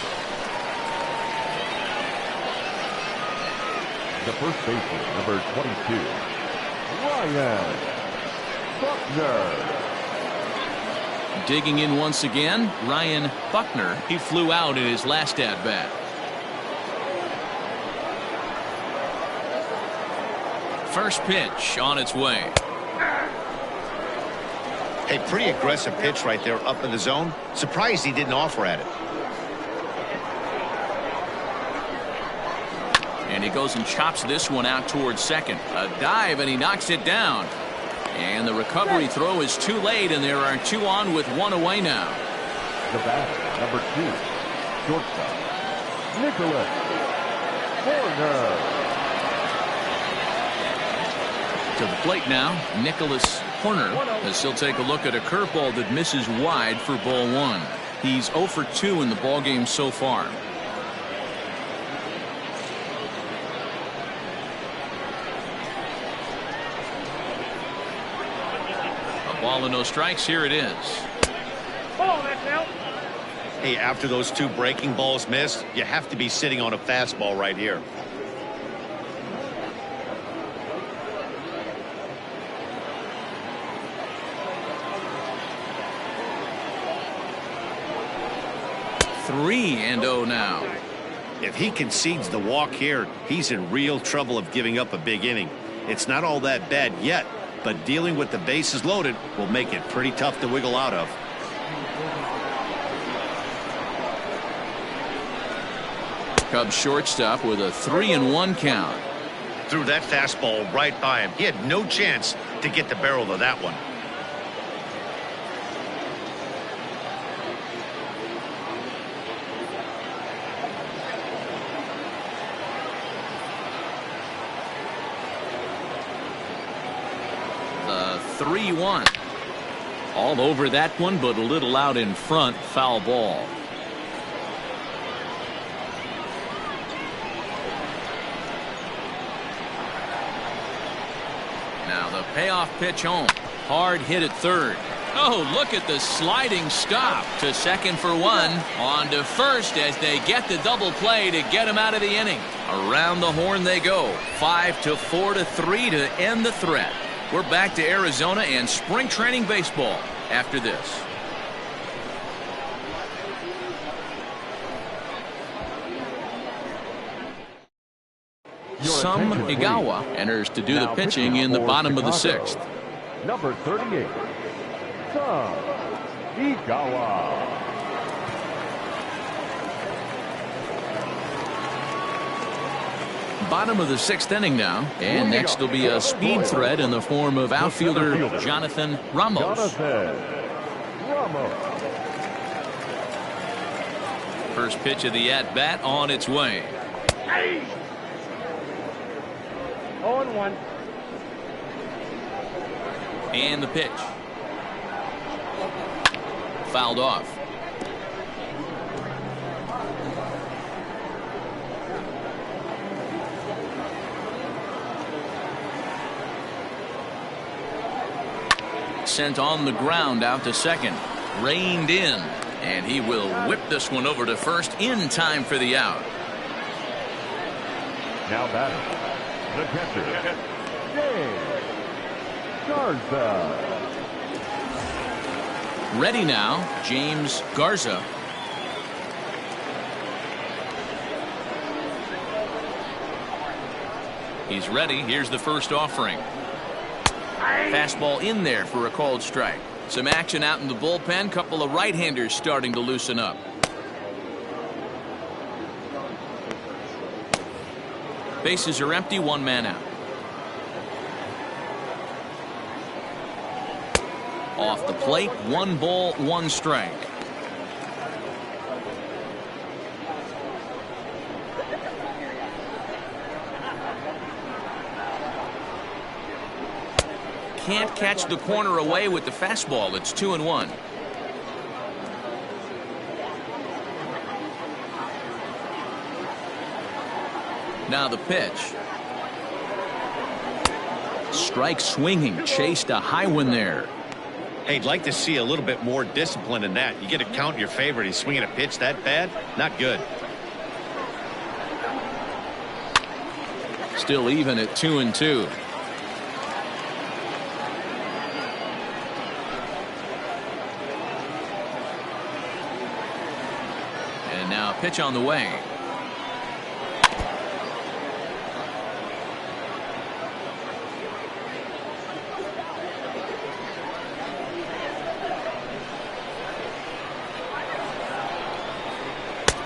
The first baseman, number 22, Ryan Buckner.
Digging in once again, Ryan Buckner. He flew out in his last at-bat. First pitch on its way.
A pretty aggressive pitch right there up in the zone. Surprised he didn't offer at it.
And he goes and chops this one out towards second. A dive, and he knocks it down. And the recovery throw is too late, and there are 2 on with 1 away now.
The batter, number 2, shortstop, Nicholas Horner.
To the plate now, Nicholas Horner, as he'll take a look at a curveball that misses wide for ball 1. He's 0 for 2 in the ballgame so far. A ball and no strikes. Here it is.
Ball, that's out.
Hey, after those 2 breaking balls missed, you have to be sitting on a fastball right here.
Three and 0 now.
If he concedes the walk here, he's in real trouble of giving up a big inning. It's not all that bad yet, but dealing with the bases loaded will make it pretty tough to wiggle out of.
Cubs shortstop with a 3-1 count.
Threw that fastball right by him. He had no chance to get the barrel of that one.
The 3-1. All over that one, but a little out in front. Foul ball. Now the payoff pitch home. Hard hit at third. Oh, look at the sliding stop to second for 1. On to first as they get the double play to get him out of the inning. Around the horn they go. 5-4-3 to end the threat. We're back to Arizona and spring training baseball after this. Some Igawa enters to do the pitching in the bottom of the 6th.
Number 38, Some Igawa.
Bottom of the 6th inning now, and next will be a speed threat in the form of outfielder Jonathan Ramos. First pitch of the at-bat on its way.
0-1.
And the pitch. Fouled off. Sent on the ground out to second. Reined in. And he will whip this one over to first in time for the out.
Now batting, the catcher, James Garza.
Ready now, James Garza. He's ready. Here's the first offering. Fastball in there for a called strike. Some action out in the bullpen. Couple of right-handers starting to loosen up. Bases are empty. 1 man out. Off the plate, 1 ball, 1 strike. Can't catch the corner away with the fastball. It's 2-1. Now the pitch. Strike swinging, chased a high one there.
Hey, I'd like to see a little bit more discipline in that. You get a count in your favor and he's swinging a pitch that bad? Not good.
Still even at 2-2. And now a pitch on the way.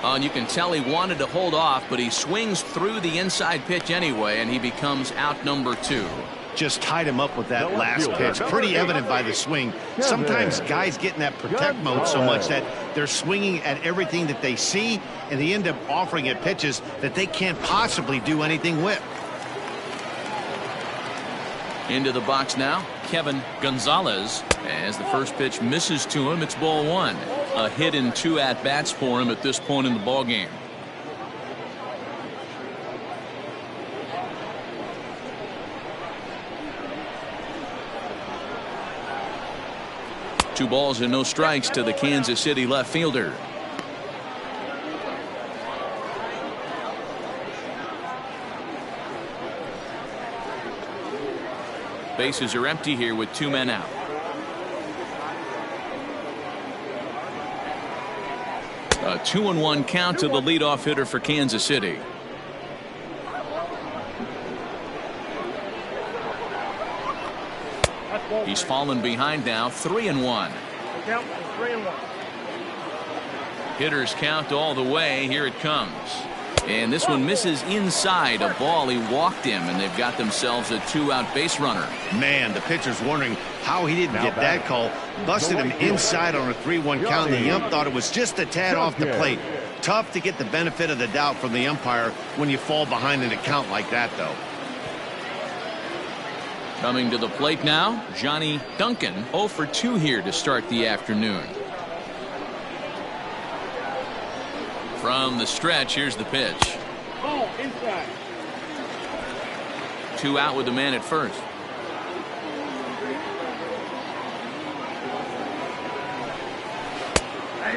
And you can tell he wanted to hold off, but he swings through the inside pitch anyway, and he becomes out number 2.
Just tied him up with that last pitch. Pretty evident by the swing. Sometimes guys get in that protect mode so much that they're swinging at everything that they see, and they end up offering it pitches that they can't possibly do anything with.
Into the box now, Kevin Gonzalez. As the first pitch misses to him, it's ball 1. A hit in 2 at-bats for him at this point in the ball game. Two balls and no strikes to the Kansas City left fielder. Bases are empty here with 2 men out. A 2-1 count to the leadoff hitter for Kansas City. He's fallen behind now, 3-1.
Count 3-1.
Hitters count all the way. Here it comes. And this one misses inside a ball he walked him, and they've got themselves a 2-out base runner.
Man, the pitcher's wondering how he didn't get that call. Busted him inside on a 3-1 count, and the ump thought it was just a tad off the plate. Tough to get the benefit of the doubt from the umpire when you fall behind in a count like that, though.
Coming to the plate now, Johnny Duncan, 0 for 2 here to start the afternoon. From the stretch, here's the pitch.
Ball inside.
2 out with the man at first.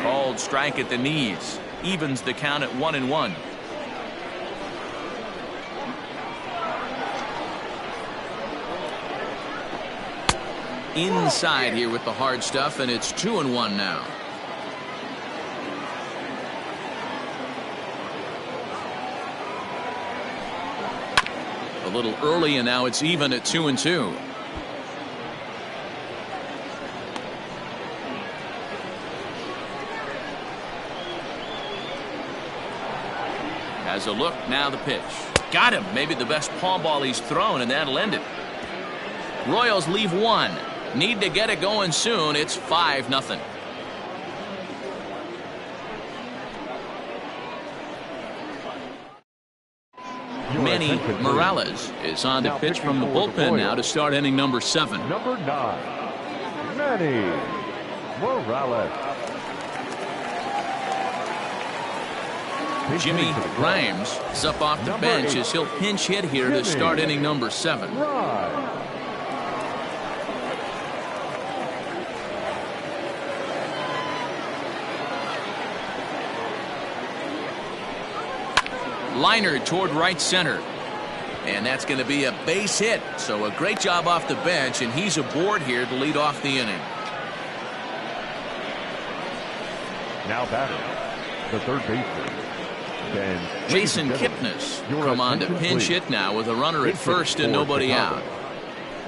Called strike at the knees. Evens the count at 1-1. Inside here with the hard stuff, and it's 2-1 now. A little early, and now it's even at 2-2. Has a look, now the pitch. Got him. Maybe the best paw ball he's thrown, and that'll end it. Royals leave 1. Need to get it going soon. It's 5-0. Manny Morales is on to pitch from the bullpen now to start inning number 7.
Number 9, Manny Morales.
Jimmy Grimes is up off the bench as he'll pinch hit here to start inning number 7. Liner toward right center. And that's going to be a base hit. So a great job off the bench, and he's aboard here to lead off the inning.
Now batting, the third baseman,
Jason Kipnis come on to pinch hit now with a runner at first and nobody out.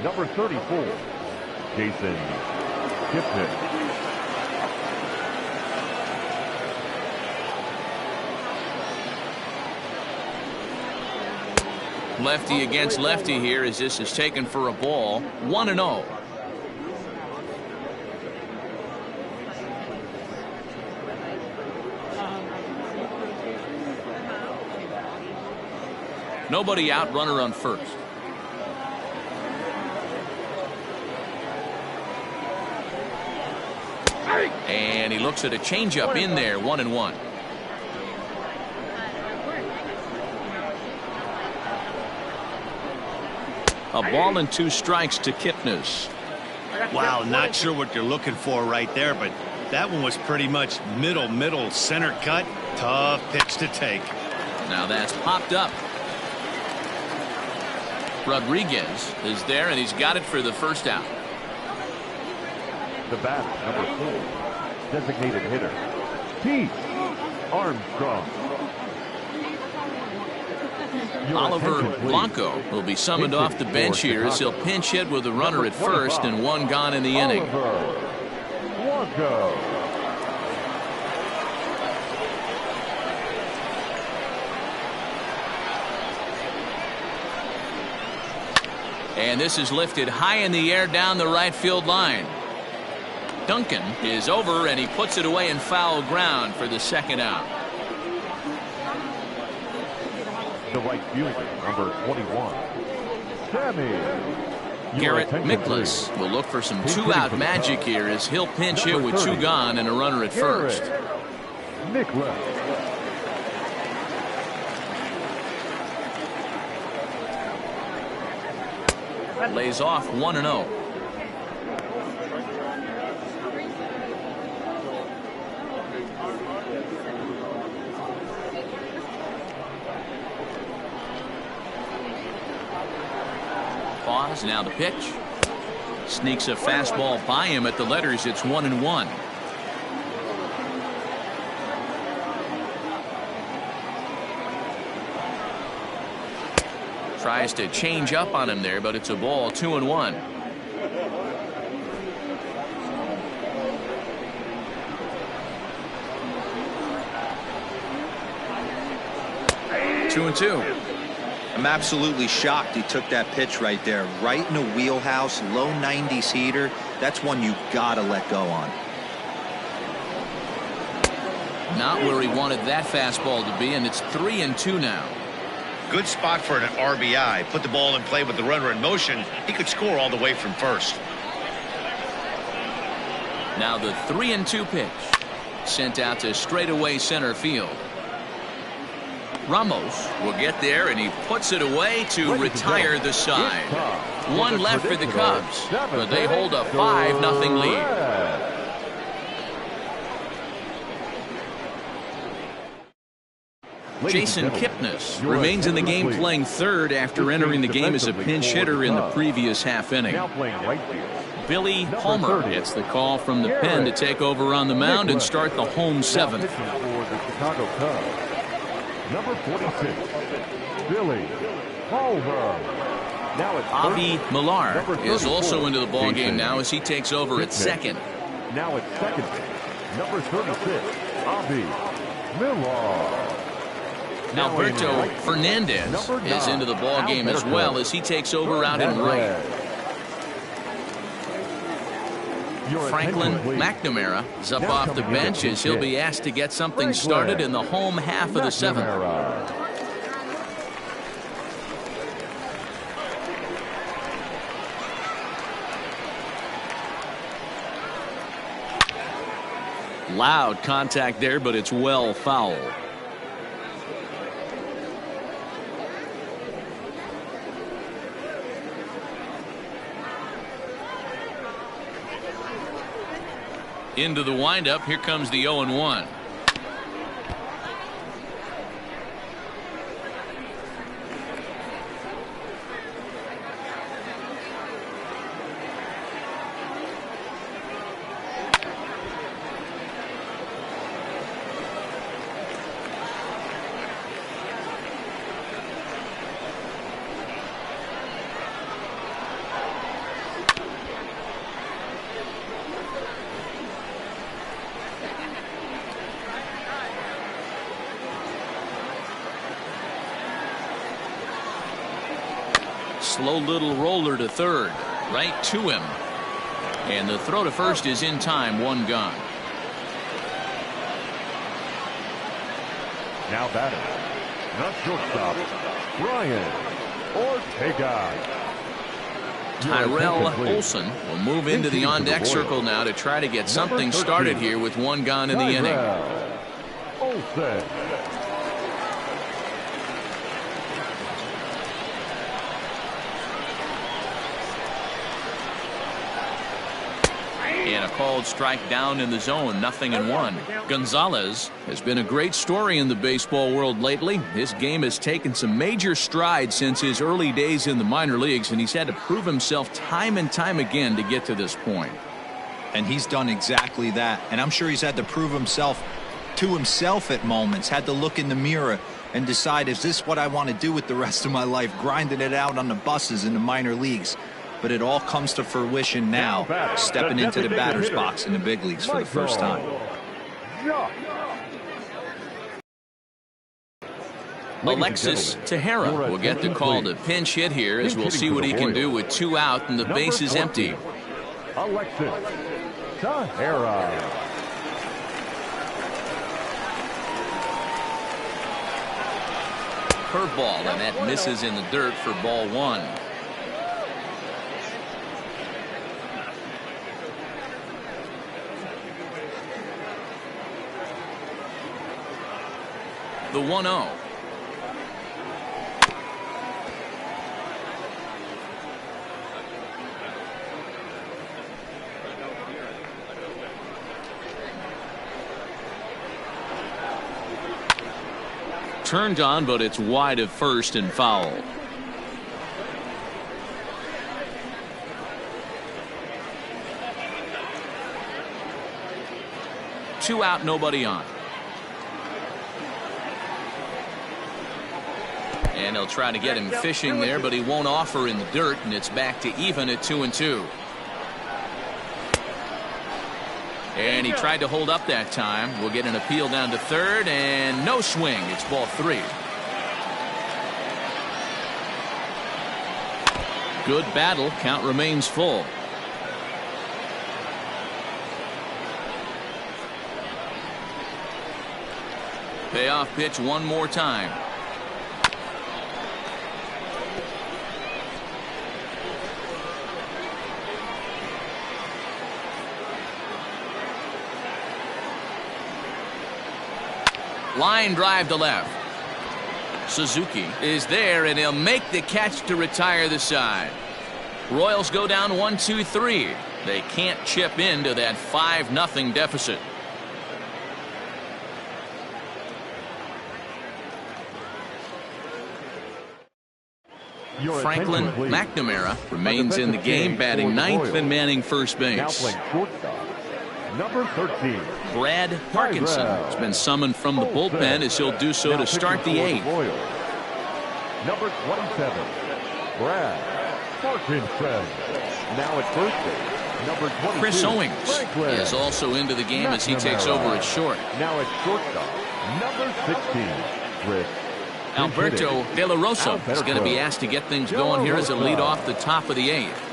Number 34, Jason Kipnis.
Lefty against lefty here as this is taken for a ball. 1-0. Nobody out, runner on first. And he looks at a changeup in there, 1-1. A ball and 2 strikes to Kipnis.
Wow, not sure what you're looking for right there, but that one was pretty much middle center cut. Tough pitch to take.
Now that's popped up. Rodriguez is there, and he's got it for the first out.
The batter, number 4, designated hitter, Pete Armstrong.
Oliver Blanco will be summoned off the bench here as he'll pinch hit with a runner at first and 1 gone in the inning.
Blanco.
And this is lifted high in the air down the right field line. Duncan is over, and he puts it away in foul ground for the second out.
The right fielder, number 21, Sammy.
Garrett Miklas will look for some 2-out magic here as he'll pinch hit with 2 gone and a runner at first.
Miklas.
Lays off 1-0. Pause, now the pitch. Sneaks a fastball by him at the letters. It's 1-1. Tries to change up on him there, but it's a ball. 2-1. Two and two.
I'm absolutely shocked he took that pitch right there, right in the wheelhouse, low 90s heater. That's one you gotta let go on.
Not where he wanted that fastball to be, and it's 3-2 now.
Good spot for an RBI. Put the ball in play with the runner in motion. He could score all the way from first.
Now the 3-2 pitch. Sent out to straightaway center field. Ramos will get there, and he puts it away to retire the side. 1 left for the Cubs, but they hold a 5-0 lead. Jason Kipnis remains in the game, playing third after entering the game as a pinch hitter in the previous half inning. Billy Palmer gets the call from the pen to take over on the mound and start the home 7th.
Number 46, Billy Palmer.
Avi Millar is also into the ball game now as he takes over at second.
Now at second, number 36, Avi Millar.
Alberto Fernandez is into the ball game as well as he takes over out in right. Franklin McNamara is up off the bench as he'll be asked to get something started in the home half of the 7th. Loud contact there, but it's well foul. Into the windup, here comes the 0-1. Slow little roller to third, right to him. And the throw to first is in time, 1 gone.
Now batting, The shortstop, Brian Ortega.
Tyrell Olson will move into the on-deck circle now to try to get something started here with one gone in the inning.
Olson.
And a called strike down in the zone, 0-1. Gonzalez has been a great story in the baseball world lately. His game has taken some major strides since his early days in the minor leagues, and he's had to prove himself time and time again to get to this point.
And he's done exactly that. And I'm sure he's had to prove himself to himself at moments, had to look in the mirror and decide, is this what I want to do with the rest of my life, grinding it out on the buses in the minor leagues. But it all comes to fruition now, stepping into the batter's box in the big leagues for the first time.
Alexis Tejera will get the call to pinch hit here, as we'll see what he can do with 2 out and the base is empty.
Alexis Tejera.
Curveball, and that misses in the dirt for ball 1. The 1-0. Turned on, but it's wide of first and foul. Two out, nobody on. And he'll try to get him fishing there, but he won't offer in the dirt, and it's back to even at 2-2. And he tried to hold up that time. We'll get an appeal down to third, and no swing. It's ball 3. Good battle. Count remains full. Payoff pitch one more time. Line drive to left. Suzuki is there, and he'll make the catch to retire the side. Royals go down 1-2-3. They can't chip into that 5-0 deficit. Franklin McNamara remains in the game, batting 9th and manning first base.
Number 13.
Brad Parkinson has been summoned from the bullpen, as he'll do so to start the 8th.
Number 27. Brad Parkinson. Now at first base. Number 22.
Chris Owings is also into the game as he takes over at short.
Now at shortstop. Number 16. Chris
Alberto De La Rosa is going to be asked to get things going here as a lead off the top of the 8th.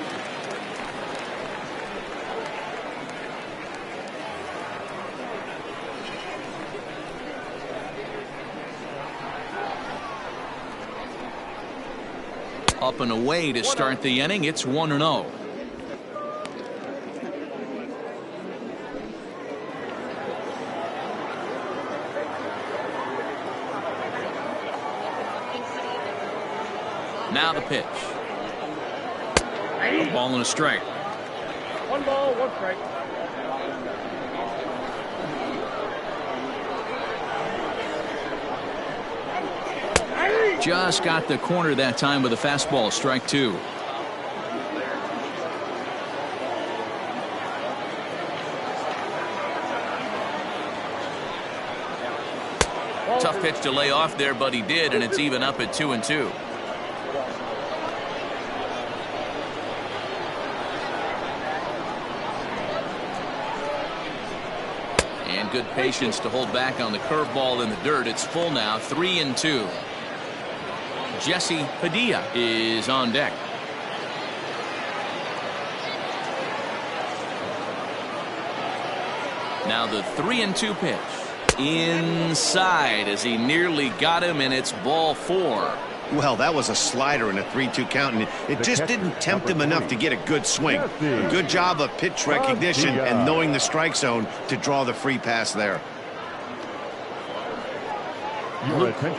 Up and away to start the inning. It's 1-0. Now the pitch. A ball and a strike.
1 ball, 1 strike.
Just got the corner that time with a fastball. Strike 2. Tough pitch to lay off there, but he did, and it's even up at 2-2. And good patience to hold back on the curveball in the dirt. It's full now, 3-2. Jesse Padilla is on deck. Now the 3-2 pitch. inside as he nearly got him, and it's ball 4.
Well, that was a slider in a 3-2 count, and it just didn't tempt him enough to get a good swing. A good job of pitch recognition and knowing the strike zone to draw the free pass there.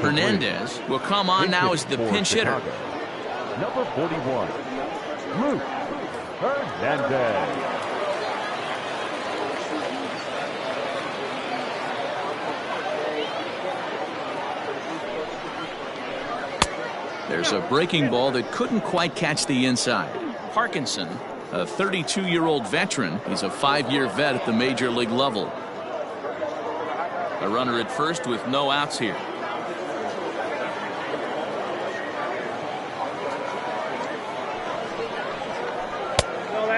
Hernandez will come on now as the pinch hitter.
Number 41, Luke Hernandez.
There's a breaking ball that couldn't quite catch the inside. Parkinson, a 32-year-old veteran. He's a 5-year vet at the major league level. A runner at first with no outs here.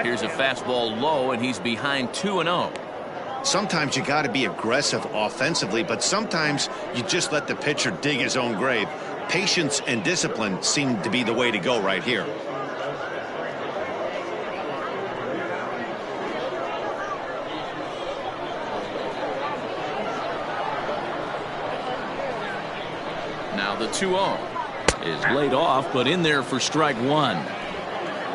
Here's a fastball low, and he's behind 2-0.
Sometimes you got to be aggressive offensively, but sometimes you just let the pitcher dig his own grave. Patience and discipline seem to be the way to go right here.
Now the 2-0 is laid off, but in there for strike 1.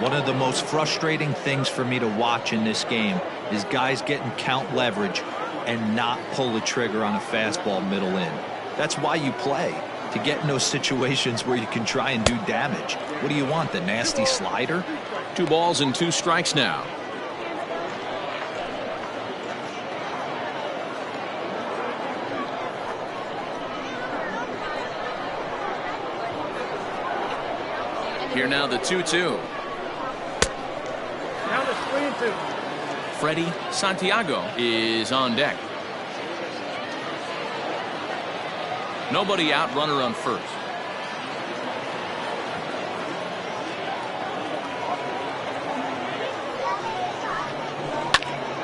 One of the most frustrating things for me to watch in this game is guys getting count leverage and not pull the trigger on a fastball middle in. That's why you play, to get in those situations where you can try and do damage. What do you want, the nasty slider?
2 balls and 2 strikes now. Here now the 2-2.
Now the 3-2.
Freddie Santiago is on deck. Nobody out, runner on first.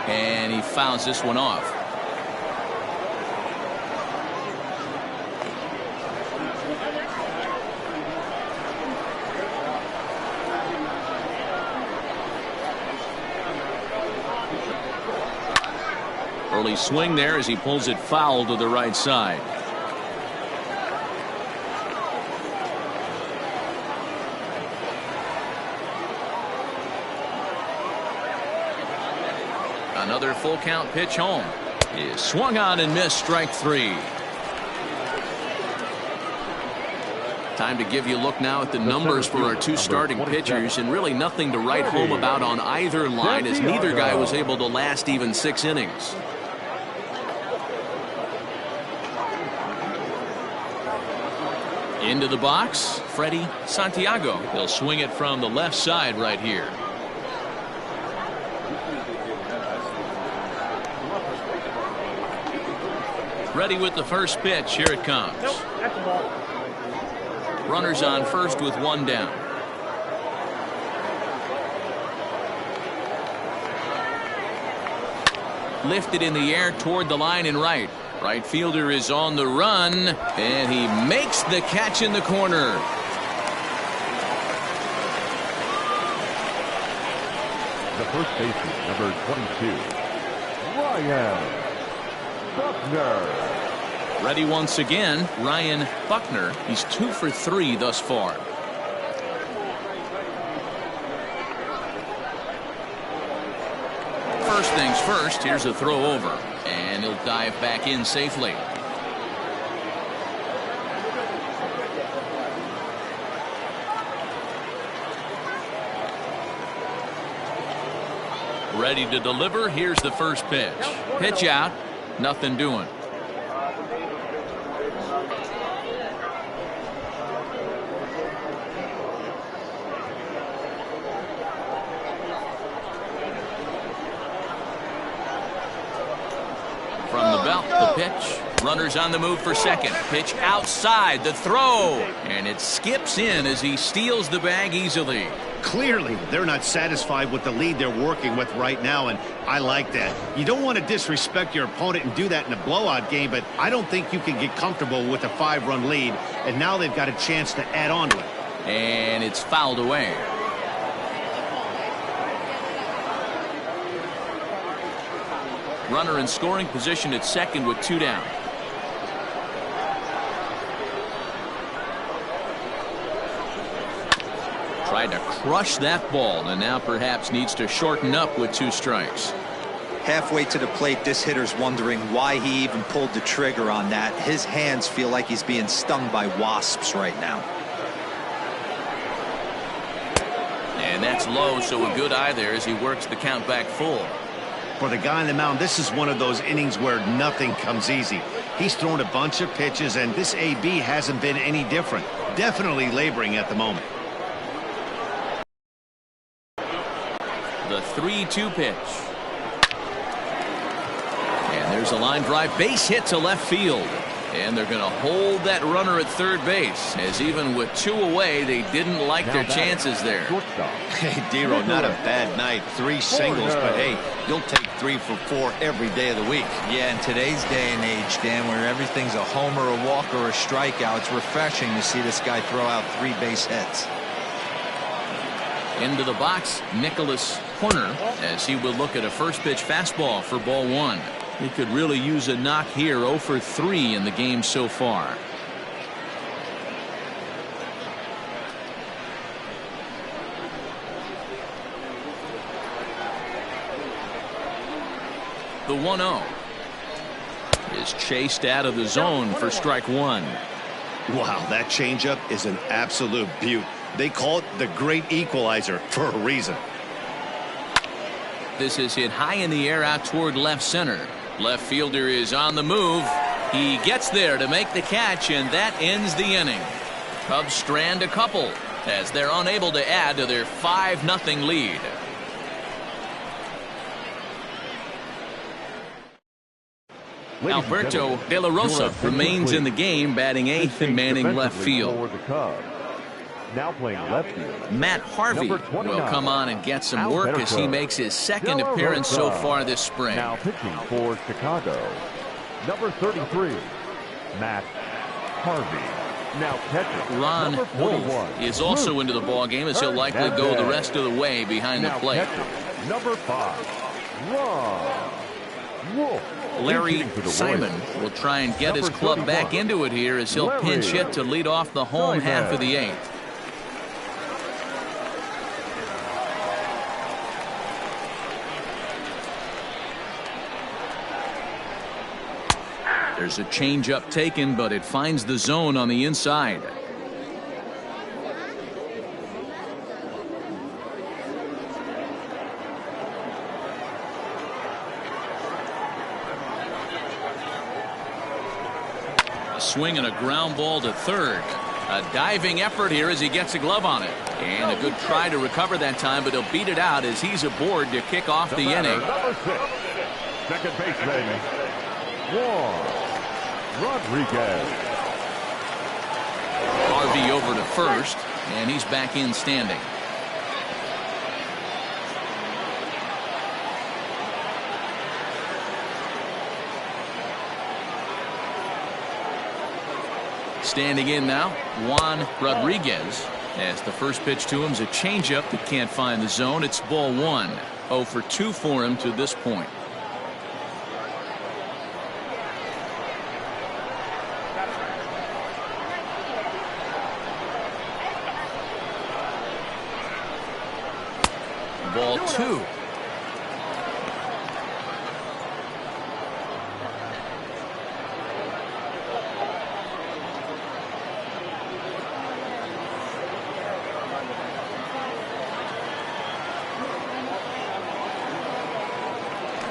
And he fouls this one off. Early swing there as he pulls it foul to the right side. Another full count pitch home is swung on and missed, strike 3. Time to give you a look now at the numbers for our 2 starting pitchers, and really nothing to write home about on either line, as neither guy was able to last even 6 innings. Into the box, Freddie Santiago. He'll swing it from the left side right here. Ready with the first pitch. Here it comes.
Nope, that's a ball.
Runners on first with 1 down. Lifted in the air toward the line and right. Right fielder is on the run, and he makes the catch in the corner.
The first baseman, number 22, Ryan Buckner.
Ready once again, Ryan Buckner. He's 2 for 3 thus far. First things first, here's a throw over, and he'll dive back in safely. Ready to deliver. Here's the first pitch. Pitch out. Nothing doing. From the belt, the pitch. Runners on the move for second. Pitch outside. The throw. And it skips in as he steals the bag easily.
Clearly, they're not satisfied with the lead they're working with right now, and I like that. You don't want to disrespect your opponent and do that in a blowout game, but I don't think you can get comfortable with a 5-run lead, and now they've got a chance to add on to it.
And it's fouled away. Runner in scoring position at second with 2 down. Tried to crush that ball, and now perhaps needs to shorten up with 2 strikes.
Halfway to the plate, this hitter's wondering why he even pulled the trigger on that. His hands feel like he's being stung by wasps right now.
And that's low, so a good eye there as he works the count back full.
For the guy on the mound, this is one of those innings where nothing comes easy. He's thrown a bunch of pitches, and this AB hasn't been any different. Definitely laboring at the moment.
The 3-2 pitch. And there's a line drive base hit to left field. And they're going to hold that runner at third base, as even with 2 away, they didn't like their chances there.
Hey, Dero, not a bad night. 3 singles, but hey, you'll take 3 for 4 every day of the week.
Yeah, in today's day and age, Dan, where everything's a homer, a walk, or a strikeout, it's refreshing to see this guy throw out 3 base hits.
Into the box, Nicholas Horner, as he will look at a first pitch fastball for ball 1. He could really use a knock here. 0 for 3 in the game so far. The 1-0 is chased out of the zone for strike 1.
Wow, that changeup is an absolute beaut. They call it the great equalizer for a reason.
This is hit high in the air out toward left center. Left fielder is on the move. He gets there to make the catch, and that ends the inning. Cubs strand a couple as they're unable to add to their 5-0 lead. Alberto De La Rosa remains in the game, batting 8th and manning left field.
Now playing left field.
Matt Harvey will come on and get some work as he makes his 2nd appearance so far this spring.
Now pitching for Chicago, number 33, Matt Harvey. Now catching,
Ron Wolf is also into the ball game, as he'll likely go the rest of the way behind the plate.
Number 5, Ron Wolf.
Larry Simon will try and get his club back into it here as he'll pinch hit to lead off the home half of the 8th. There's a changeup taken, but it finds the zone on the inside. A swing and a ground ball to third. A diving effort here as he gets a glove on it. And a good try to recover that time, but he'll beat it out as he's aboard to kick off the inning.
Number 6, second baseman, Juan Rodriguez.
Harvey over to first, and he's back in standing. Standing in now, Juan Rodriguez, as the first pitch to him is a changeup that can't find the zone. It's ball 1. 0 for 2 for him to this point. Ball 2.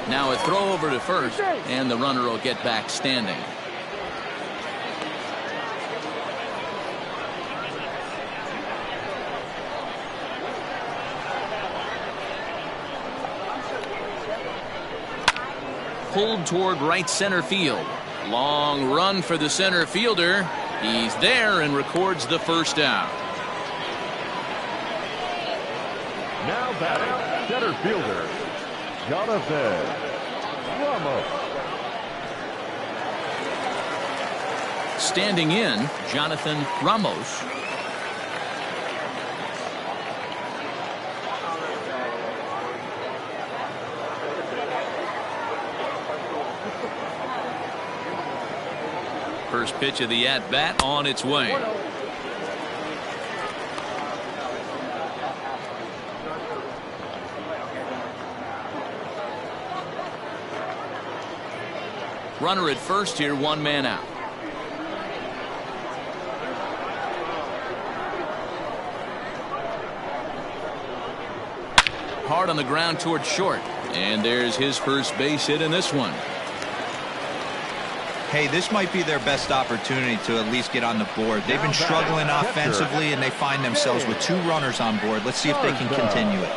Now a throw over to first, and the runner will get back standing. Pulled toward right center field. Long run for the center fielder. He's there and records the first down.
Now batting, center fielder, Jonathan Ramos.
Standing in, Jonathan Ramos. First pitch of the at-bat on its way. Runner at first here, one man out. Hard on the ground towards short. And there's his first base hit in this one.
Hey, this might be their best opportunity to at least get on the board. They've been struggling offensively, and they find themselves with 2 runners on board. Let's see if they can continue it.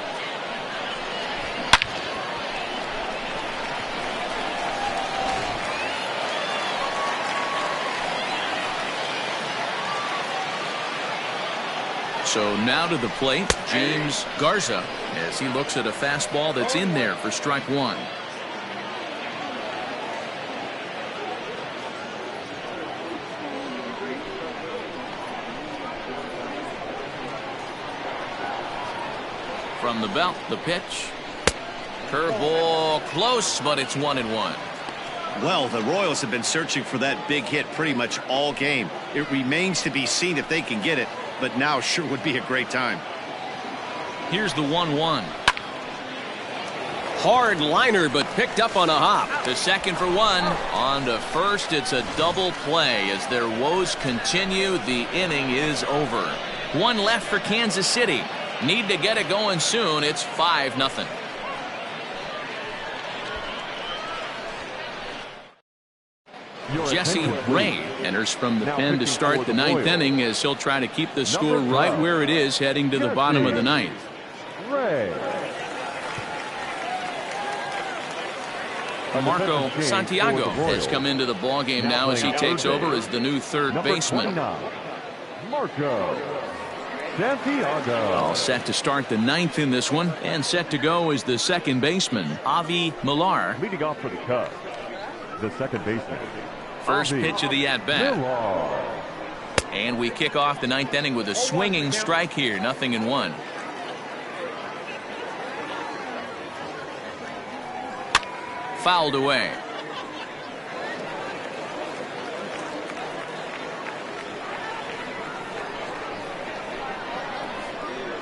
So now to the plate, James Garza, as he looks at a fastball that's in there for strike 1. From the belt, the pitch. Curveball close, but it's 1-1.
Well, the Royals have been searching for that big hit pretty much all game. It remains to be seen if they can get it, but now sure would be a great time.
Here's the 1-1.
Hard liner, but picked up on a hop.
To second for 1. On to first, it's a double play. As their woes continue, the inning is over. 1 left for Kansas City. Need to get it going soon. It's 5-0. Jesse Ray enters from the pen to start the 9th inning, as he'll try to keep the score right where it is heading to the bottom of the 9th. Marco Santiago has come into the ballgame now as he takes over as the new third baseman.
Marco Santiago.
All set to start the 9th in this one, and set to go is the second baseman, Avi Millar.
Leading off for the Cubs, the second baseman.
First pitch of the at-bat. And we kick off the 9th inning with a swinging strike here, 0-1. Fouled away.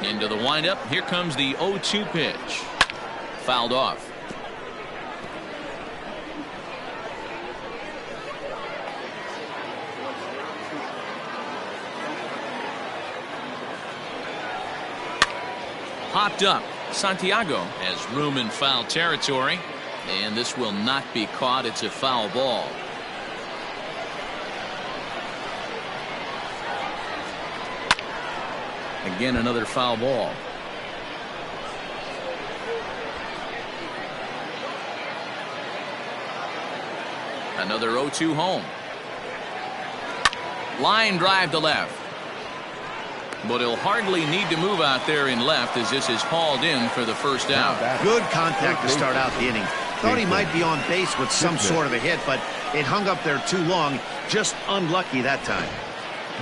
Into the windup. Here comes the 0-2 pitch. Fouled off. Popped up. Santiago has room in foul territory, and this will not be caught. It's a foul ball. Again, another foul ball. Another 0-2 home. Line drive to left. But he'll hardly need to move out there in left, as this is hauled in for the first out.
Good contact to start out the inning. Thought he might be on base with some sort of a hit, but it hung up there too long. Just unlucky that time.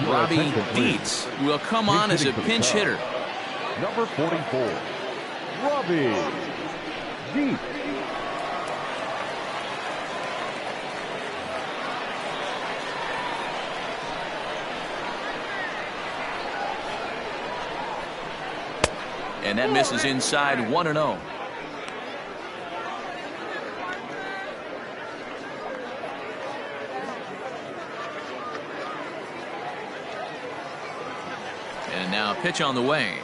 Robbie Dietz will come on as a pinch hitter.
Number 44, Robbie Dietz.
And that misses inside, 1-0. And now pitch on the way.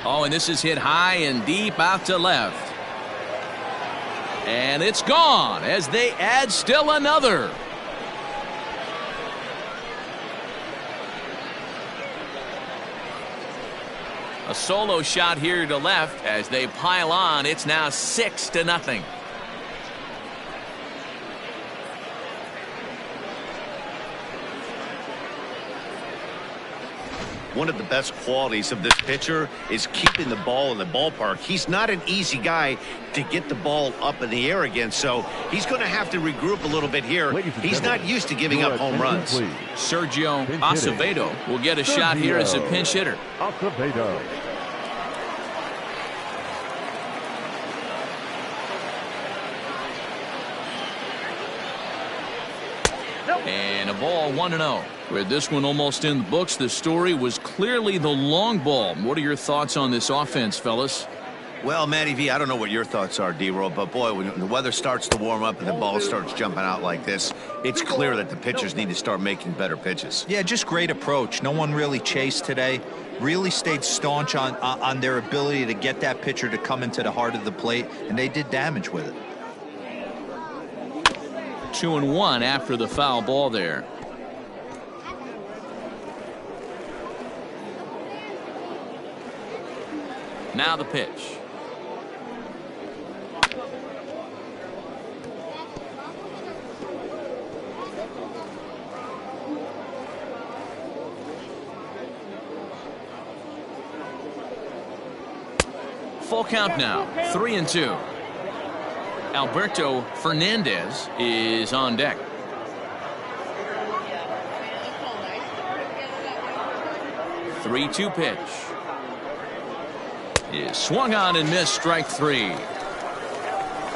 Oh, and this is hit high and deep out to left. And it's gone as they add still another. A solo shot here to left as they pile on. It's now 6-0.
One of the best qualities of this pitcher is keeping the ball in the ballpark. He's not an easy guy to get the ball up in the air again, so he's going to have to regroup a little bit here. He's not used to giving up home runs.
Sergio Acevedo will get a shot here as a pinch hitter.
Acevedo.
And a ball 1-0. With this one almost in the books, the story was clearly the long ball. What are your thoughts on this offense, fellas?
Well, Matty V, I don't know what your thoughts are, D-Roll, but boy, when the weather starts to warm up and the ball starts jumping out like this, it's clear that the pitchers need to start making better pitches.
Yeah, just great approach. No one really chased today. Really stayed staunch on their ability to get that pitcher to come into the heart of the plate, and they did damage with it.
2-1 after the foul ball there. Now the pitch. Full count now, 3-2. Alberto Fernandez is on deck. The 3-2 pitch is swung on and missed, strike 3.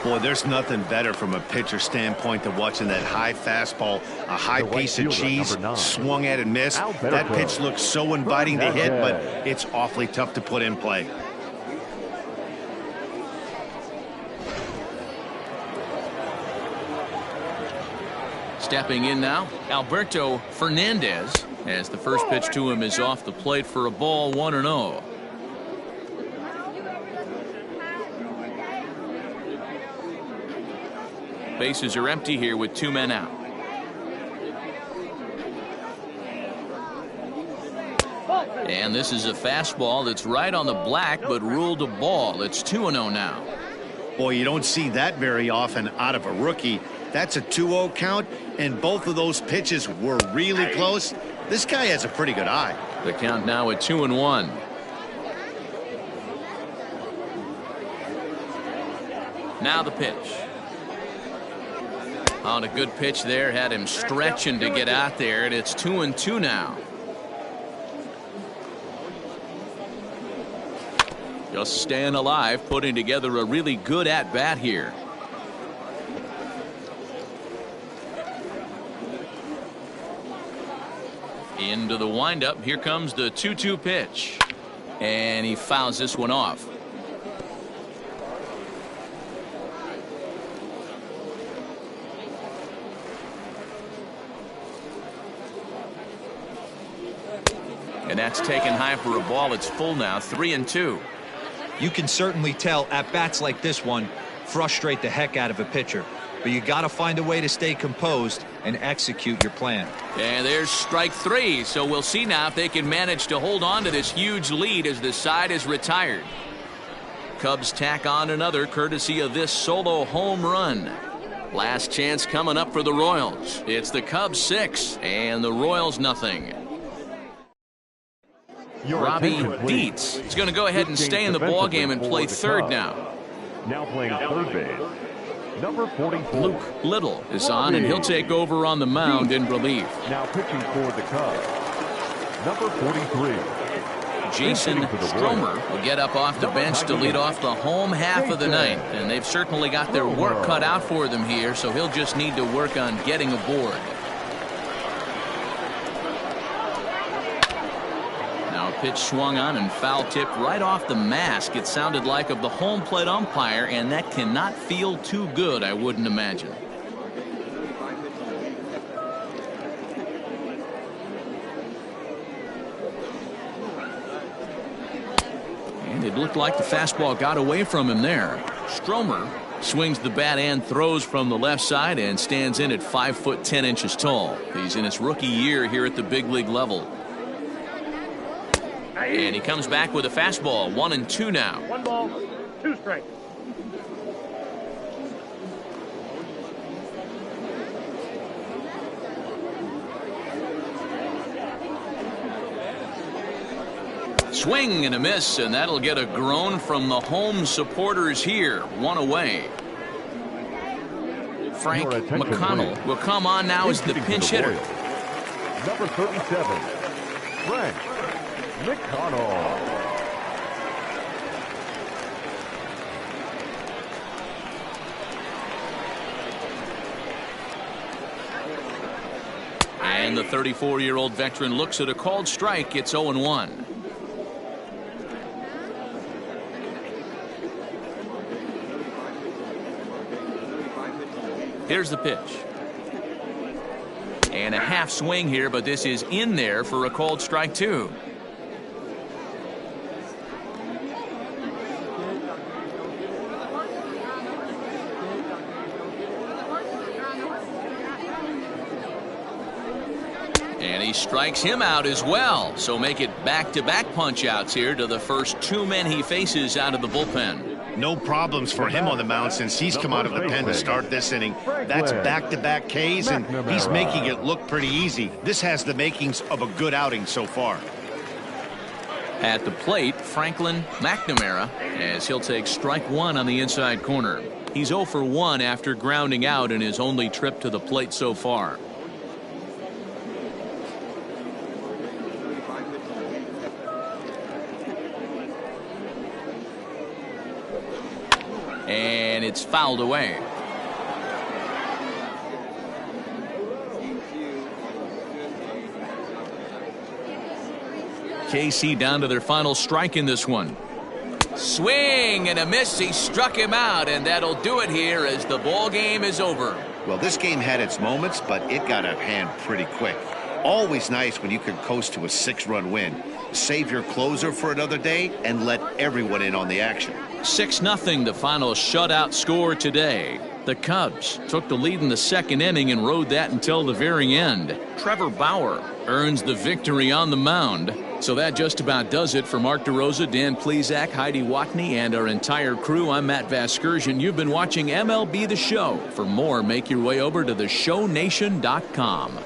Boy, there's nothing better from a pitcher standpoint than watching that high fastball, a high piece of cheese, swung at and missed. That pitch looks so inviting to hit, but it's awfully tough to put in play.
Stepping in now, Alberto Fernandez, as the first pitch to him is off the plate for a ball, 1-0. Bases are empty here with 2 men out. And this is a fastball that's right on the black, but ruled a ball. It's 2-0 now.
Boy, you don't see that very often out of a rookie. That's a 2-0 count, and both of those pitches were really close. This guy has a pretty good eye.
The count now at 2-1. Now the pitch. On a good pitch there, had him stretching to get out there, and it's 2-2 now. Just staying alive, putting together a really good at-bat here. Into the windup. Here comes the 2-2 pitch. And he fouls this one off. And that's taken high for a ball. It's full now, 3-2.
You can certainly tell at bats like this one frustrate the heck out of a pitcher. But you got to find a way to stay composed and execute your plan.
And there's strike 3. So we'll see now if they can manage to hold on to this huge lead as the side is retired. Cubs tack on another courtesy of this solo home run. Last chance coming up for the Royals. It's the Cubs 6 and the Royals nothing. Robbie Dietz is going to go ahead and stay in the ball game and play third now.
Now playing third base, number 44.
Luke Little is on, and he'll take over on the mound in relief.
Now pitching for the Cubs, number 43.
Jason Stromer will get up off the bench to lead off the home half of the ninth, and they've certainly got their work cut out for them here, so he'll just need to work on getting aboard. Pitch swung on and foul tipped right off the mask, it sounded like, of the home plate umpire, and that cannot feel too good, I wouldn't imagine. And it looked like the fastball got away from him there. Stromer swings the bat and throws from the left side and stands in at 5'10" tall. He's in his rookie year here at the big league level. And he comes back with a fastball, 1-2 now.
1 ball, 2 strikes.
Swing and a miss, and that'll get a groan from the home supporters here. 1 away. Frank McConnell will come on now as the pinch hitter.
Number 37, Frank McConnell.
And the 34-year-old veteran looks at a called strike. It's 0-1. Here's the pitch. And a half swing here, but this is in there for a called strike 2. And he strikes him out as well. So make it back-to-back punch-outs here to the first 2 men he faces out of the bullpen.
No problems for him on the mound since he's come out of the pen to start this inning. That's back-to-back Ks, and he's making it look pretty easy. This has the makings of a good outing so far.
At the plate, Franklin McNamara, as he'll take strike 1 on the inside corner. He's 0 for 1 after grounding out in his only trip to the plate so far. And it's fouled away. KC down to their final strike in this one. Swing and a miss. He struck him out, and that'll do it here as the ball game is over.
Well, this game had its moments, but it got out of hand pretty quick. Always nice when you can coast to a 6-run win. Save your closer for another day and let everyone in on the action.
6-0 the final shutout score today. The Cubs took the lead in the second inning and rode that until the very end. Trevor Bauer earns the victory on the mound. So that just about does it for Mark DeRosa, Dan Plesac, Heidi Watney, and our entire crew. I'm Matt Vasgersian. You've been watching MLB The Show. For more, make your way over to theshownation.com.